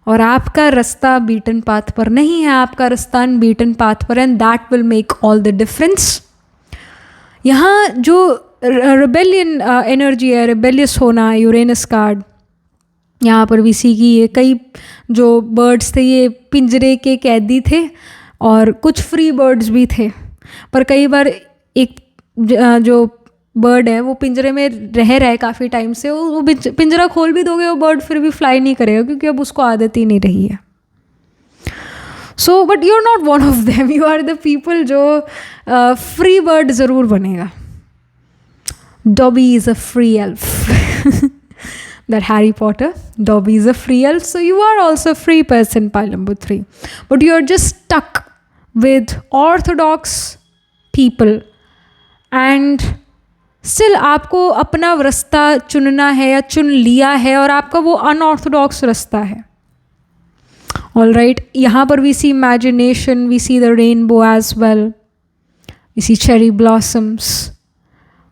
[SPEAKER 1] और आपका रास्ता बीटन पाथ पर नहीं है, आपका रास्ता अनबीटन पाथ पर है. And that will make all the difference. यहाँ जो रिबेलियन एनर्जी है, रिबेलियस होना, यूरेनस कार्ड, यहाँ पर वीसी की ये कई जो बर्ड्स थे ये पिंजरे के कैदी थे और कुछ फ्री बर्ड्स भी थे. पर कई बार एक जो बर्ड है वो पिंजरे में रह रहा है काफ़ी टाइम से, वो पिंजरा खोल भी दोगे वो बर्ड फिर भी फ्लाई नहीं करेगा क्योंकि अब उसको आदत ही नहीं रही है. So but you are not one of them, you are the people जो फ्री बर्ड ज़रूर बनेगा. Dobby is a free elf. That Harry Potter, Dobby is a free elf. So you are also a free person, pile number 3. But you are just stuck with orthodox people. And still आपको अपना रास्ता चुनना है या चुन लिया है और आपका वो अनऑर्थोडॉक्स रास्ता है. All right, यहाँ पर we see imagination, we see the rainbow as well. We see cherry blossoms.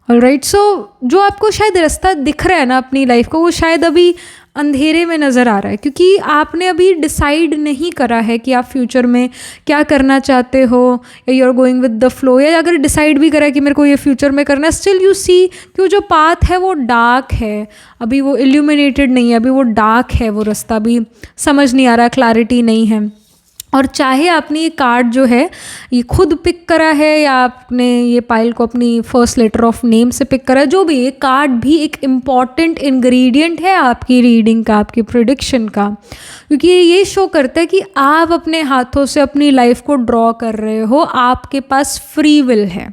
[SPEAKER 1] All right. So जो आपको शायद रास्ता दिख रहा है ना अपनी लाइफ को, वो शायद अभी अंधेरे में नज़र आ रहा है क्योंकि आपने अभी डिसाइड नहीं करा है कि आप फ्यूचर में क्या करना चाहते हो, या you are going with the flow. या अगर डिसाइड भी करा है कि मेरे को ये फ्यूचर में करना है, स्टिल यू सी कि वो जो पाथ है वो डार्क है, अभी वो इल्यूमिनेटेड नहीं है, अभी वो डार्क है, वो रास्ता अभी समझ नहीं आ रहा, क्लैरिटी नहीं है. और चाहे आपने ये कार्ड जो है ये खुद पिक करा है या आपने ये पाइल को अपनी फर्स्ट लेटर ऑफ नेम से पिक करा है, जो भी, ये कार्ड भी एक इम्पॉर्टेंट इंग्रेडिएंट है आपकी रीडिंग का, आपकी प्रेडिक्शन का, क्योंकि ये शो करता है कि आप अपने हाथों से अपनी लाइफ को ड्रॉ कर रहे हो. आपके पास फ्री विल है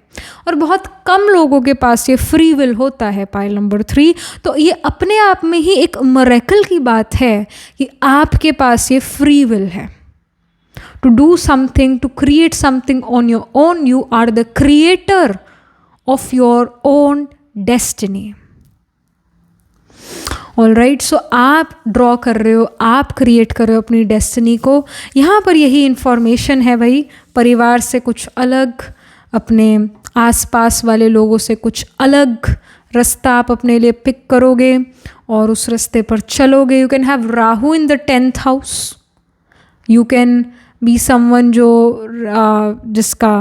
[SPEAKER 1] और बहुत कम लोगों के पास ये फ्री विल होता है. पाइल नंबर 3, तो ये अपने आप में ही एक मिरेकल की बात है कि आपके पास ये फ्री विल है. To do something, to create something on your own. You are the creator of your own destiny. All right, so आप ड्रॉ कर रहे हो, आप क्रिएट कर रहे हो अपनी डेस्टिनी को. यहाँ पर यही इन्फॉर्मेशन है भाई, परिवार से कुछ अलग, अपने आसपास वाले लोगों से कुछ अलग रास्ता आप अपने लिए पिक करोगे और उस रास्ते पर चलोगे. You can have Rahu in the 10th house. You can be someone जो जिसका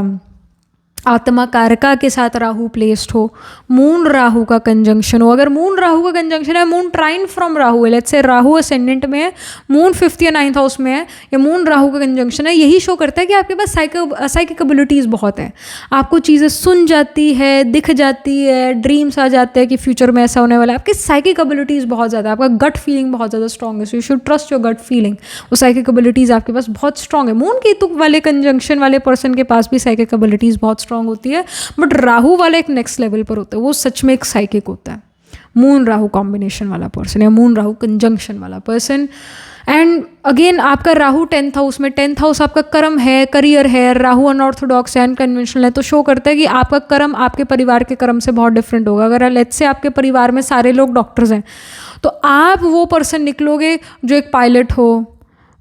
[SPEAKER 1] आत्मा कारका के साथ राहु प्लेस्ड हो, मून राहु का कंजंक्शन हो. अगर मून राहु का कंजंक्शन है, मून ट्राइन फ्रॉम राहु है, लेट्स से राहु असेंडेंट में है, मून 5th या 9th हाउस में है, या मून राहु का कंजंक्शन है, यही शो करता है कि आपके पास साइकिक एबिलिटीज़ बहुत है. आपको चीज़ें सुन जाती है, दिख जाती है, ड्रीम्स आ जाते हैं कि फ्यूचर में ऐसा होने वाला है. आपकी साइकिक एबिलिटीज़ बहुत ज़्यादा, आपका गट फीलिंग बहुत ज़्यादा स्ट्रॉन्ग है. So you should trust your gut feeling. वो साइकिक एबिलिटीज़ आपके पास बहुत स्ट्रॉन्ग है. मून केतु वाले कंजंक्शन वाले पर्सन के पास भी साइकिक एबिलिटीज़ बहुत स्ट्रॉन्ग होती है, बट राहु वाला एक नेक्स्ट लेवल पर होता है, वो सच में एक साइकिक होता है. मून राहु कॉम्बिनेशन वाला पर्सन या मून राहु कंजंक्शन वाला पर्सन एंड अगेन आपका राहु 10th हाउस में, 10th हाउस आपका कर्म है, करियर है, राहु अनऑर्थोडॉक्स है, अनकन्वेंशनल है, तो शो करता है कि आपका कर्म आपके परिवार के कर्म से बहुत डिफरेंट होगा। अगर लेट्स से आपके परिवार में सारे लोग डॉक्टर्स हैं तो आप वो पर्सन निकलोगे जो एक पायलट हो,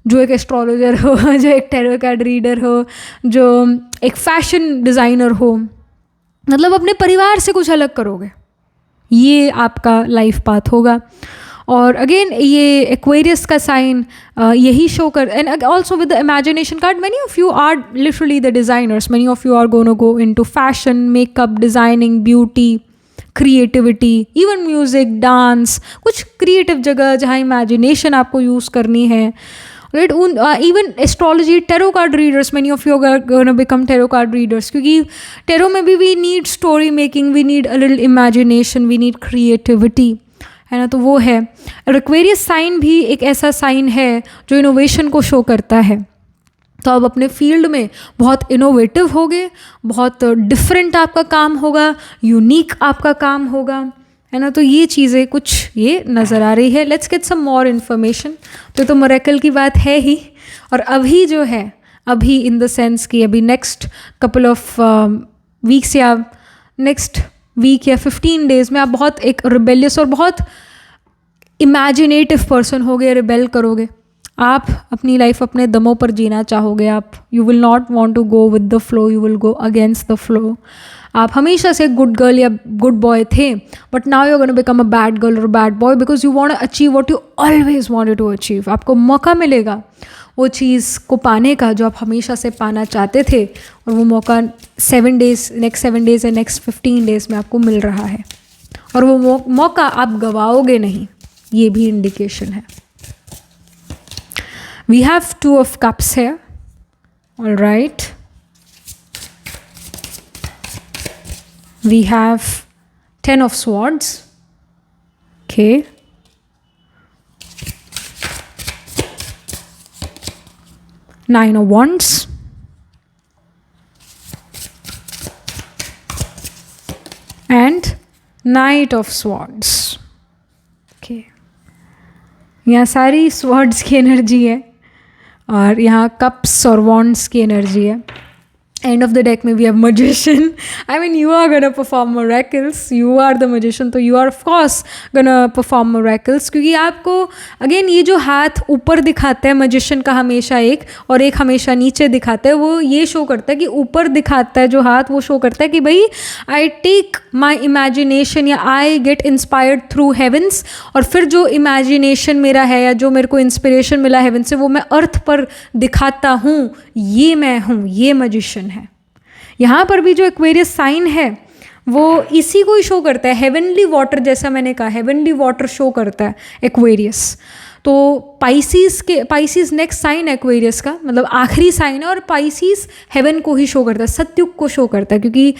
[SPEAKER 1] जो एक एस्ट्रोलॉजर हो, जो एक टैरो कार्ड रीडर हो, जो एक फैशन डिज़ाइनर हो, मतलब अपने परिवार से कुछ अलग करोगे। ये आपका लाइफ पाथ होगा। और अगेन ये एक्वेरियस का साइन यही शो कर, and also with the imagination card many of you are literally the designers, many of you are gonna go into fashion, makeup, designing, beauty, creativity, even music, dance, कुछ creative जगह जहाँ imagination आपको use करनी है, right. Even astrology, tarot card readers, many of you are gonna become tarot card readers, क्योंकि tarot में भी we need story making, we need a little imagination, we need creativity, है ना। तो वो है। एक्वेरियस साइन भी एक ऐसा साइन है जो इनोवेशन को शो करता है। तो आप अपने फील्ड में बहुत इनोवेटिव होगे, बहुत डिफरेंट आपका काम होगा, यूनिक आपका काम होगा, है ना। तो ये चीज़ें कुछ ये नज़र आ रही है। Let's get some more information. तो मिरेकल की बात है ही, और अभी जो है, अभी इन द सेंस कि अभी नेक्स्ट कपल ऑफ वीक्स या नेक्स्ट वीक या 15 डेज़ में आप बहुत एक रिबेलियस और बहुत इमेजिनेटिव पर्सन होगे, रिबेल करोगे। आप अपनी लाइफ अपने दमों पर जीना चाहोगे। आप you will not want to go with the flow, you will go against the flow. आप हमेशा से गुड गर्ल या गुड बॉय थे, but now you are gonna become a bad girl और bad boy because you want to achieve what you always wanted to achieve. आपको मौका मिलेगा वो चीज़ को पाने का जो आप हमेशा से पाना चाहते थे, और वो मौका 7 डेज़, नेक्स्ट 7 डेज़ या नेक्स्ट 15 डेज़ में आपको मिल रहा है, और वो मौका आप गवाओगे नहीं, ये भी इंडिकेशन है। We have 2 of cups here, all right. We have 10 of swords, okay. 9 of wands, and Knight of swords, okay. यहाँ सारी swords की एनर्जी है, और यहाँ कप्स और वॉन्ड्स की एनर्जी है। एंड ऑफ द डेक में we have magician. I mean you are gonna perform miracles, you are the magician, तो you are of course gonna perform miracles, क्योंकि आपको अगेन ये जो हाथ ऊपर दिखाता है मजिशियन का हमेशा एक, और एक हमेशा नीचे दिखाता है, वो ये शो करता है कि ऊपर दिखाता है जो हाथ, वो शो करता है कि भाई आई टेक माई इमेजिनेशन या I get inspired through heavens, और फिर जो इमेजिनेशन मेरा है या जो मेरे को इंस्पिरेशन मिला हेवन से, वो मैं अर्थ पर दिखाता हूँ। ये मैं हूँ, ये मजिशियन है। यहाँ पर भी जो एक्वेरियस साइन है वो इसी को ही शो करता है। हेवनली वाटर, जैसा मैंने कहा, हेवनली वाटर शो करता है एक्वेरियस। तो पाइसिस नेक्स्ट साइन है एक्वेरियस का, मतलब आखिरी साइन है, और पाइसिस हेवन को ही शो करता है, सत्युग को शो करता है, क्योंकि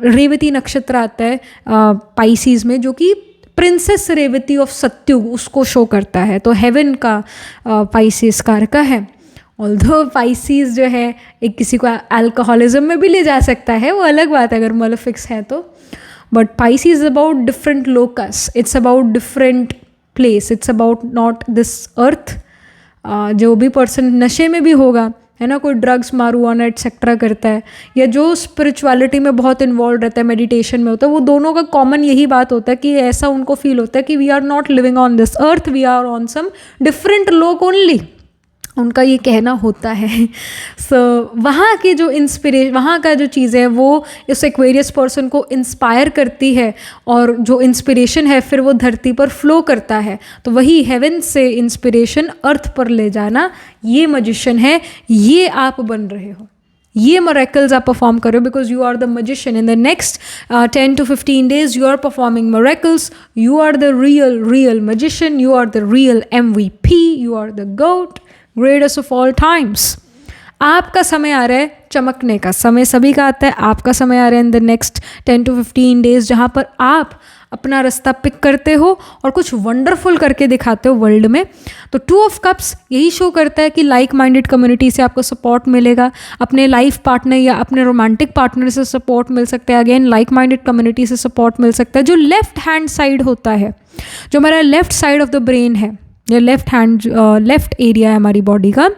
[SPEAKER 1] रेवती नक्षत्र आता है पाइसिस में, जो कि प्रिंसेस रेवती ऑफ सत्युग, उसको शो करता है। तो हेवन का पाइसिस कारका है। ऑल्दो पाइसिस जो है एक किसी को अल्कोहलिज्म में भी ले जा सकता है, वो अलग बात है अगर मलेफिक्स है तो, but Pisces is about different locus, it's about different place, it's about not this earth. जो भी पर्सन नशे में भी होगा, है ना, कोई ड्रग्स, मारुआना एक्सेट्रा करता है, या जो स्पिरिचुअलिटी में बहुत इन्वॉल्व रहता है, मेडिटेशन में होता है, वो दोनों का कॉमन यही बात होता है कि ऐसा उनको फील होता है कि we are not living on this earth, we are on some different लोक ओनली, उनका ये कहना होता है। सो वहाँ की जो वहाँ का जो चीज़ है वो इस एक्वेरियस पर्सन को इंस्पायर करती है, और जो इंस्पिरेशन है फिर वो धरती पर फ्लो करता है। तो वही हेवन से इंस्पिरेशन अर्थ पर ले जाना, ये मजिशियन है, ये आप बन रहे हो, ये मिरेकल्स आप परफॉर्म करो, because you are the magician. In the next 10 to 15 days you are performing miracles, you are the real magician, you are the real MVP, you are the goat, greatest of all times. आपका समय आ रहा है चमकने का, समय सभी का आता है, आपका समय आ रहा है इन द नेक्स्ट 10 to 15 days, जहाँ पर आप अपना रास्ता पिक करते हो और कुछ वंडरफुल करके दिखाते हो वर्ल्ड में। तो 2 of Cups यही शो करता है कि लाइक माइंडेड कम्युनिटी से आपको सपोर्ट मिलेगा, अपने लाइफ पार्टनर या अपने रोमांटिक पार्टनर से सपोर्ट मिल सकता है, अगेन लाइक माइंडेड कम्युनिटी से सपोर्ट मिल सकता है। जो लेफ्ट हैंड साइड होता है, जो हमारा left side of the brain है, या लेफ्ट एरिया है हमारी बॉडी का,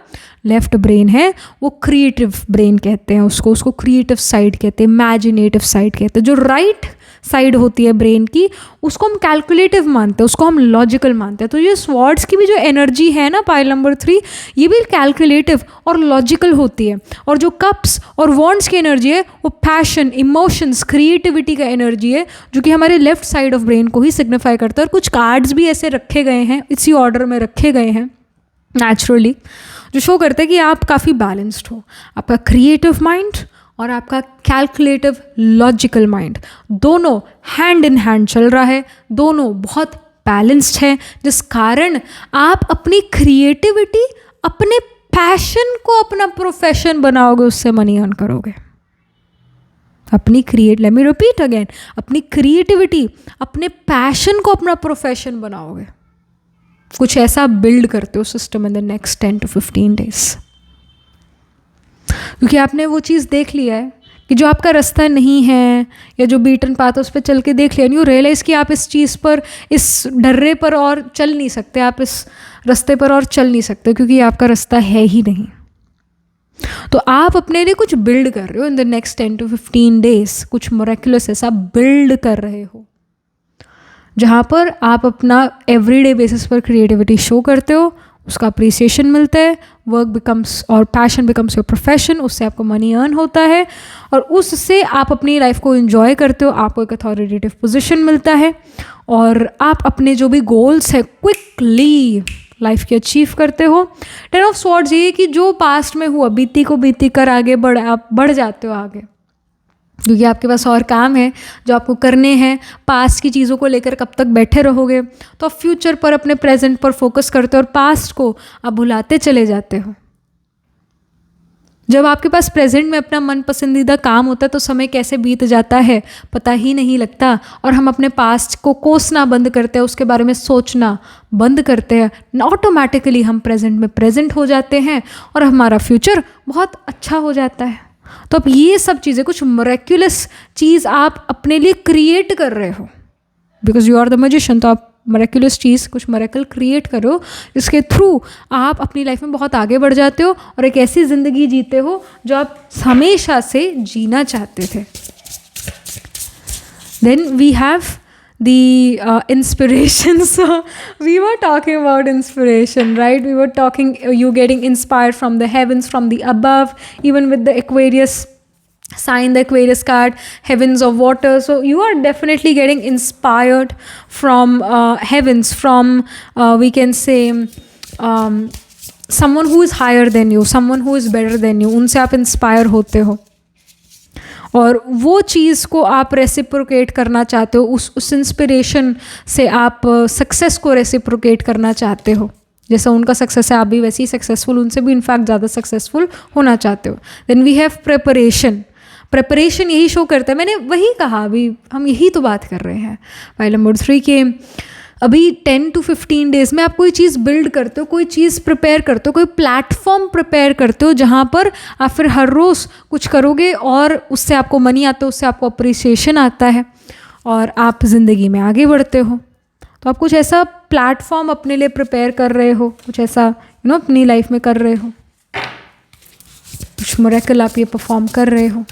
[SPEAKER 1] लेफ्ट ब्रेन है, वो क्रिएटिव ब्रेन कहते हैं उसको क्रिएटिव साइड कहते हैं, इमेजिनेटिव साइड कहते हैं। जो राइट साइड होती है ब्रेन की, उसको हम कैलकुलेटिव मानते हैं, उसको हम लॉजिकल मानते हैं। तो ये स्वॉर्ड्स की भी जो एनर्जी है ना, पाइल नंबर 3, ये भी कैलकुलेटिव और लॉजिकल होती है। और जो कप्स और वॉन्ड्स की एनर्जी है, वो पैशन, इमोशंस, क्रिएटिविटी का एनर्जी है, जो कि हमारे लेफ्ट साइड ऑफ ब्रेन को ही सिग्निफाई करता है। और कुछ कार्ड्स भी ऐसे रखे गए हैं, इसी ऑर्डर में रखे गए हैं नेचुरली, जो शो करते हैं कि आप काफ़ी बैलेंस्ड हो। आपका क्रिएटिव माइंड और आपका कैलकुलेटिव लॉजिकल माइंड दोनों हैंड इन हैंड चल रहा है, दोनों बहुत बैलेंस्ड है, जिस कारण आप अपनी क्रिएटिविटी, अपने पैशन को अपना प्रोफेशन बनाओगे, उससे मनी अर्न करोगे। लेट मी रिपीट अगेन, अपनी क्रिएटिविटी, अपने पैशन को अपना प्रोफेशन बनाओगे। कुछ ऐसा बिल्ड करते हो system in the next 10 to 15 days, क्योंकि आपने वो चीज़ देख लिया है कि जो आपका रास्ता नहीं है या जो बीटन पाथ है उस पर चल के देख लिया, यू रियलाइज़ कि आप इस चीज़ पर, इस डर्रे पर और चल नहीं सकते, आप इस रास्ते पर और चल नहीं सकते, क्योंकि आपका रास्ता है ही नहीं। तो आप अपने लिए कुछ बिल्ड कर रहे हो इन द नेक्स्ट 10 to 15 days, कुछ मिरेकुलस ऐसा बिल्ड कर रहे हो, जहाँ पर आप अपना एवरीडे बेसिस पर क्रिएटिविटी शो करते हो, उसका अप्रिसिएशन मिलता है, वर्क बिकम्स और पैशन बिकम्स योर प्रोफेशन, उससे आपको मनी अर्न होता है और उससे आप अपनी लाइफ को एंजॉय करते हो, आपको एक अथॉरिटेटिव पोजीशन मिलता है और आप अपने जो भी गोल्स है क्विकली लाइफ के अचीव करते हो। 10 of Swords ये कि जो पास्ट में हुआ, बीती को बीती कर आगे आप बढ़ जाते हो आगे, क्योंकि आपके पास और काम है जो आपको करने हैं। पास्ट की चीज़ों को लेकर कब तक बैठे रहोगे, तो आप फ्यूचर पर, अपने प्रेजेंट पर फोकस करते हो और पास्ट को आप भुलाते चले जाते हो। जब आपके पास प्रेजेंट में अपना मन पसंदीदा काम होता है तो समय कैसे बीत जाता है पता ही नहीं लगता, और हम अपने पास्ट को कोसना बंद करते हैं, उसके बारे में सोचना बंद करते हैं। ऑटोमेटिकली हम प्रेजेंट में प्रेजेंट हो जाते हैं और हमारा फ्यूचर बहुत अच्छा हो जाता है। तो अब ये सब चीज़ें, कुछ मिरेक्युलस चीज़ आप अपने लिए क्रिएट कर रहे हो, because you are the magician. तो आप मिरेक्युलस चीज़, कुछ मिरेकल क्रिएट करो, जिसके थ्रू आप अपनी लाइफ में बहुत आगे बढ़ जाते हो और एक ऐसी ज़िंदगी जीते हो जो आप हमेशा से जीना चाहते थे। Then we have the inspirations. So we were talking about inspiration, right? We were talking you getting inspired from the heavens, from the above, even with the Aquarius sign, the Aquarius card, heavens of water. So you are definitely getting inspired from heavens, from we can say someone who is higher than you, someone who is better than you. उनसे आप inspire होते हो और वो चीज़ को आप reciprocate करना चाहते हो, उस इंस्पिरेशन से आप सक्सेस को रेसिप्रोकेट करना चाहते हो। जैसा उनका सक्सेस है, आप भी वैसे ही सक्सेसफुल, उनसे भी इनफैक्ट ज़्यादा सक्सेसफुल होना चाहते हो। देन वी हैव प्रेपरेशन यही शो करता है, मैंने वही कहा, अभी हम यही तो बात कर रहे हैं पाइल नंबर 3 के। अभी 10 to 15 डेज़ में आप कोई चीज़ बिल्ड करते हो, कोई चीज़ प्रिपेयर करते हो, कोई प्लेटफॉर्म प्रिपेयर करते हो, जहाँ पर आप फिर हर रोज़ कुछ करोगे और उससे आपको मनी आता है, उससे आपको अप्रिसिएशन आता है और आप ज़िंदगी में आगे बढ़ते हो। तो आप कुछ ऐसा प्लेटफॉर्म अपने लिए प्रिपेयर कर रहे हो, कुछ ऐसा अपनी लाइफ में कर रहे हो, कुछ मिरेकल आप ये परफॉर्म कर रहे हो।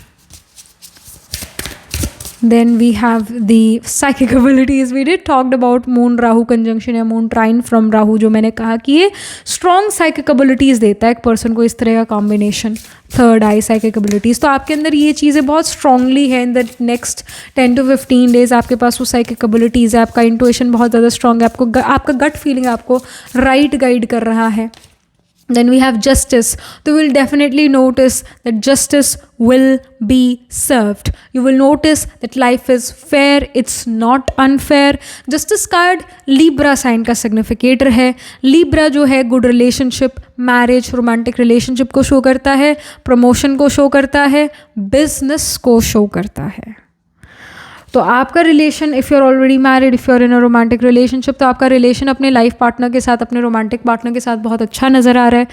[SPEAKER 1] Then we have the psychic abilities. We did talked about moon Rahu conjunction या moon trine from राहु, जो मैंने कहा कि ये strong psychic abilities देता है एक पर्सन को, इस तरह का combination, third eye psychic abilities। तो आपके अंदर ये चीज़ें बहुत strongly है। in the next 10 to 15 days आपके पास वो psychic abilities है, आपका intuition बहुत ज़्यादा strong है, आपका gut feeling आपको right guide कर रहा है। Then we have justice. So you will definitely notice that justice will be served. You will notice that life is fair, it's not unfair. Justice card Libra sign का significator है। Libra जो है good relationship, marriage, romantic relationship को show करता है, promotion को show करता है, business को show करता है। तो आपका relation, if you are already married, if you are in a romantic relationship, तो आपका रिलेशन अपने लाइफ पार्टनर के साथ, अपने रोमांटिक पार्टनर के साथ बहुत अच्छा नज़र आ रहा है।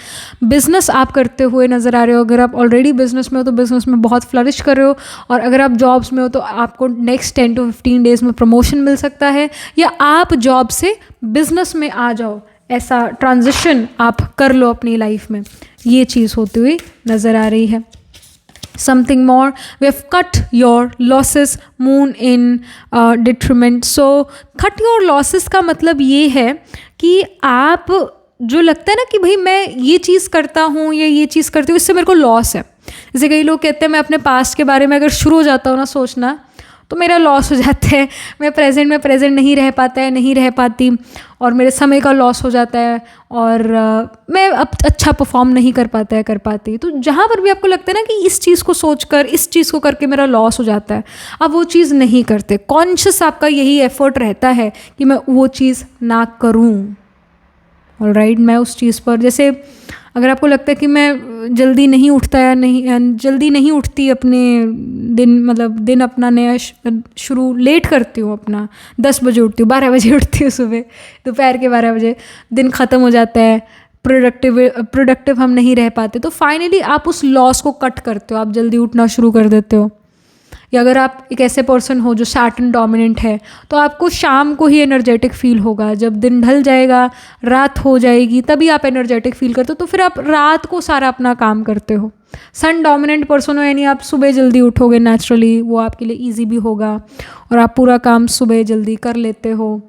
[SPEAKER 1] बिजनेस आप करते हुए नज़र आ रहे हो। अगर आप ऑलरेडी बिजनेस में हो तो बिजनेस में बहुत फ्लरिश कर रहे हो, और अगर आप जॉब्स में हो तो आपको नेक्स्ट 10 to 15 डेज़ में प्रमोशन मिल सकता है, या आप जॉब से बिजनेस में आ जाओ ऐसा ट्रांजिशन आप कर लो अपनी लाइफ में, ये चीज़ होती हुई नज़र आ रही है. Something more, we have cut your losses, moon in detriment. So cut your losses का मतलब ये है कि आप जो लगता है ना कि भाई मैं ये चीज़ करता हूँ या ये चीज़ करती हूँ, इससे मेरे को लॉस है. जैसे कई लोग कहते हैं मैं अपने पास्ट के बारे में अगर शुरू हो जाता हूँ ना सोचना, तो मेरा लॉस हो जाता है. मैं प्रेजेंट में प्रेजेंट नहीं रह पाता है, नहीं रह पाती, और मेरे समय का लॉस हो जाता है, और मैं अब अच्छा परफॉर्म नहीं कर पाती. तो जहाँ पर भी आपको लगता है ना कि इस चीज़ को सोचकर, इस चीज़ को करके मेरा लॉस हो जाता है, आप वो चीज़ नहीं करते. कॉन्शियस आपका यही एफर्ट रहता है कि मैं वो चीज़ ना करूँ. ऑलराइट, मैं उस चीज़ पर, जैसे अगर आपको लगता है कि मैं जल्दी नहीं उठता या जल्दी नहीं उठती अपने दिन, मतलब दिन अपना नया शुरू लेट करती हूँ, अपना 10 बजे उठती हूँ, 12 बजे उठती हूँ सुबह, दोपहर के 12 बजे दिन ख़त्म हो जाता है, प्रोडक्टिव हम नहीं रह पाते. तो फाइनली आप उस लॉस को कट करते हो, आप जल्दी उठना शुरू कर देते हो. या अगर आप एक ऐसे पर्सन हो जो सैटर्न डोमिनेंट है, तो आपको शाम को ही एनर्जेटिक फील होगा. जब दिन ढल जाएगा, रात हो जाएगी, तभी आप एनर्जेटिक फील करते हो, तो फिर आप रात को सारा अपना काम करते हो. सन डोमिनेंट पर्सन हो, यानी आप सुबह जल्दी उठोगे नेचुरली, वो आपके लिए ईजी भी होगा और आप पूरा काम सुबह जल्दी कर लेते हो.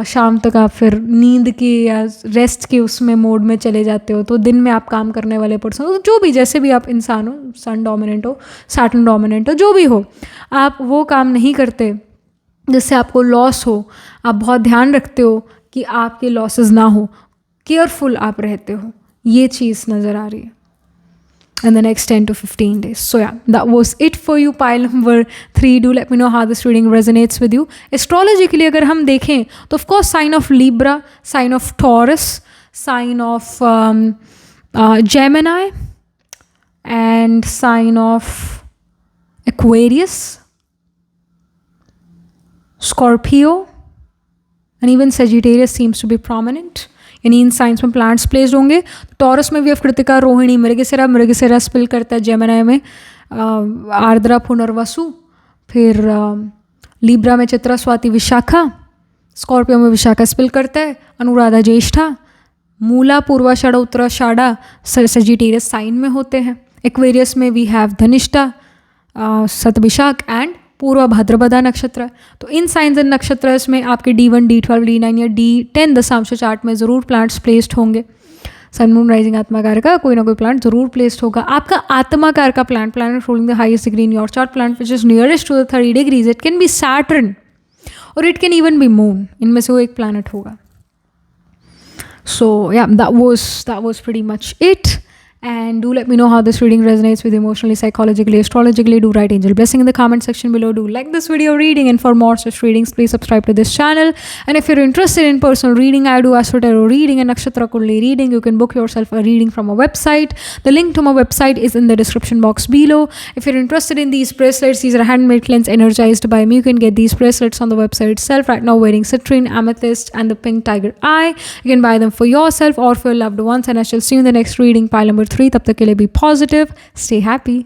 [SPEAKER 1] शाम तक आप फिर नींद की या रेस्ट के उसमें मोड में चले जाते हो. तो दिन में आप काम करने वाले पर्सन हो, जो भी जैसे भी आप इंसान हो, सन डोमिनेंट हो, सैटर्न डोमिनेंट हो, जो भी हो, आप वो काम नहीं करते जिससे आपको लॉस हो. आप बहुत ध्यान रखते हो कि आपके लॉसेस ना हो, केयरफुल आप रहते हो. ये चीज़ नज़र आ रही है in the next 10 to 15 days. So yeah, that was it for you, pile number 3. Do let me know how this reading resonates with you. Astrology के लिए अगर हम देखें तो of course sign of Libra, sign of Taurus, sign of Gemini and sign of Aquarius, Scorpio, and even Sagittarius seems to be prominent. यानी इन signs में plants placed होंगे. टॉरस में भी ऑफ कृतिका, रोहिणी, मृगशिरा स्पिल करता है. जेमिनी में आर्द्रा, पुनर्वसु. फिर लिब्रा में चित्रा, स्वाति, विशाखा. स्कॉर्पियो में विशाखा स्पिल करता है. अनुराधा, ज्येष्ठा. मूला, पूर्वाषाढ़ा, उत्तराषाढ़ा सजिटेरियस साइन में होते हैं. एक्वेरियस में वी हैव धनिष्ठा, शतभिषाख एंड पूर्वा भाद्रपदा नक्षत्र. तो इन साइंस एंड नक्षत्र में आपके D1, D12, D9 या D10 दशांश चार्ट में ज़रूर प्लांट्स प्लेस्ड होंगे. सन मून राइजिंग आत्माकार का कोई ना कोई प्लांट ज़रूर प्लेस्ड होगा. आपका atmakaraka planet ruling the highest degree in your chart, planet which is nearest to the 30 degrees, it can be Saturn और it can even be Moon. इनमें से वो एक प्लानट होगा. सो या that was pretty much it. And do let me know how this reading resonates with you emotionally, psychologically, astrologically. Do write angel blessing in the comment section below. Do like this video reading, and for more such readings, please subscribe to this channel. And if you're interested in personal reading, I do Astro Tarot reading and Nakshatra Kundali reading. You can book yourself a reading from a website. The link to my website is in the description box below. If you're interested in these bracelets, these are handmade cleanse energized by me. You can get these bracelets on the website itself. Right now, wearing citrine, amethyst, and the pink tiger eye. You can buy them for yourself or for your loved ones. And I shall see you in the next reading, pile number 3. तब तक के लिए be positive, stay happy.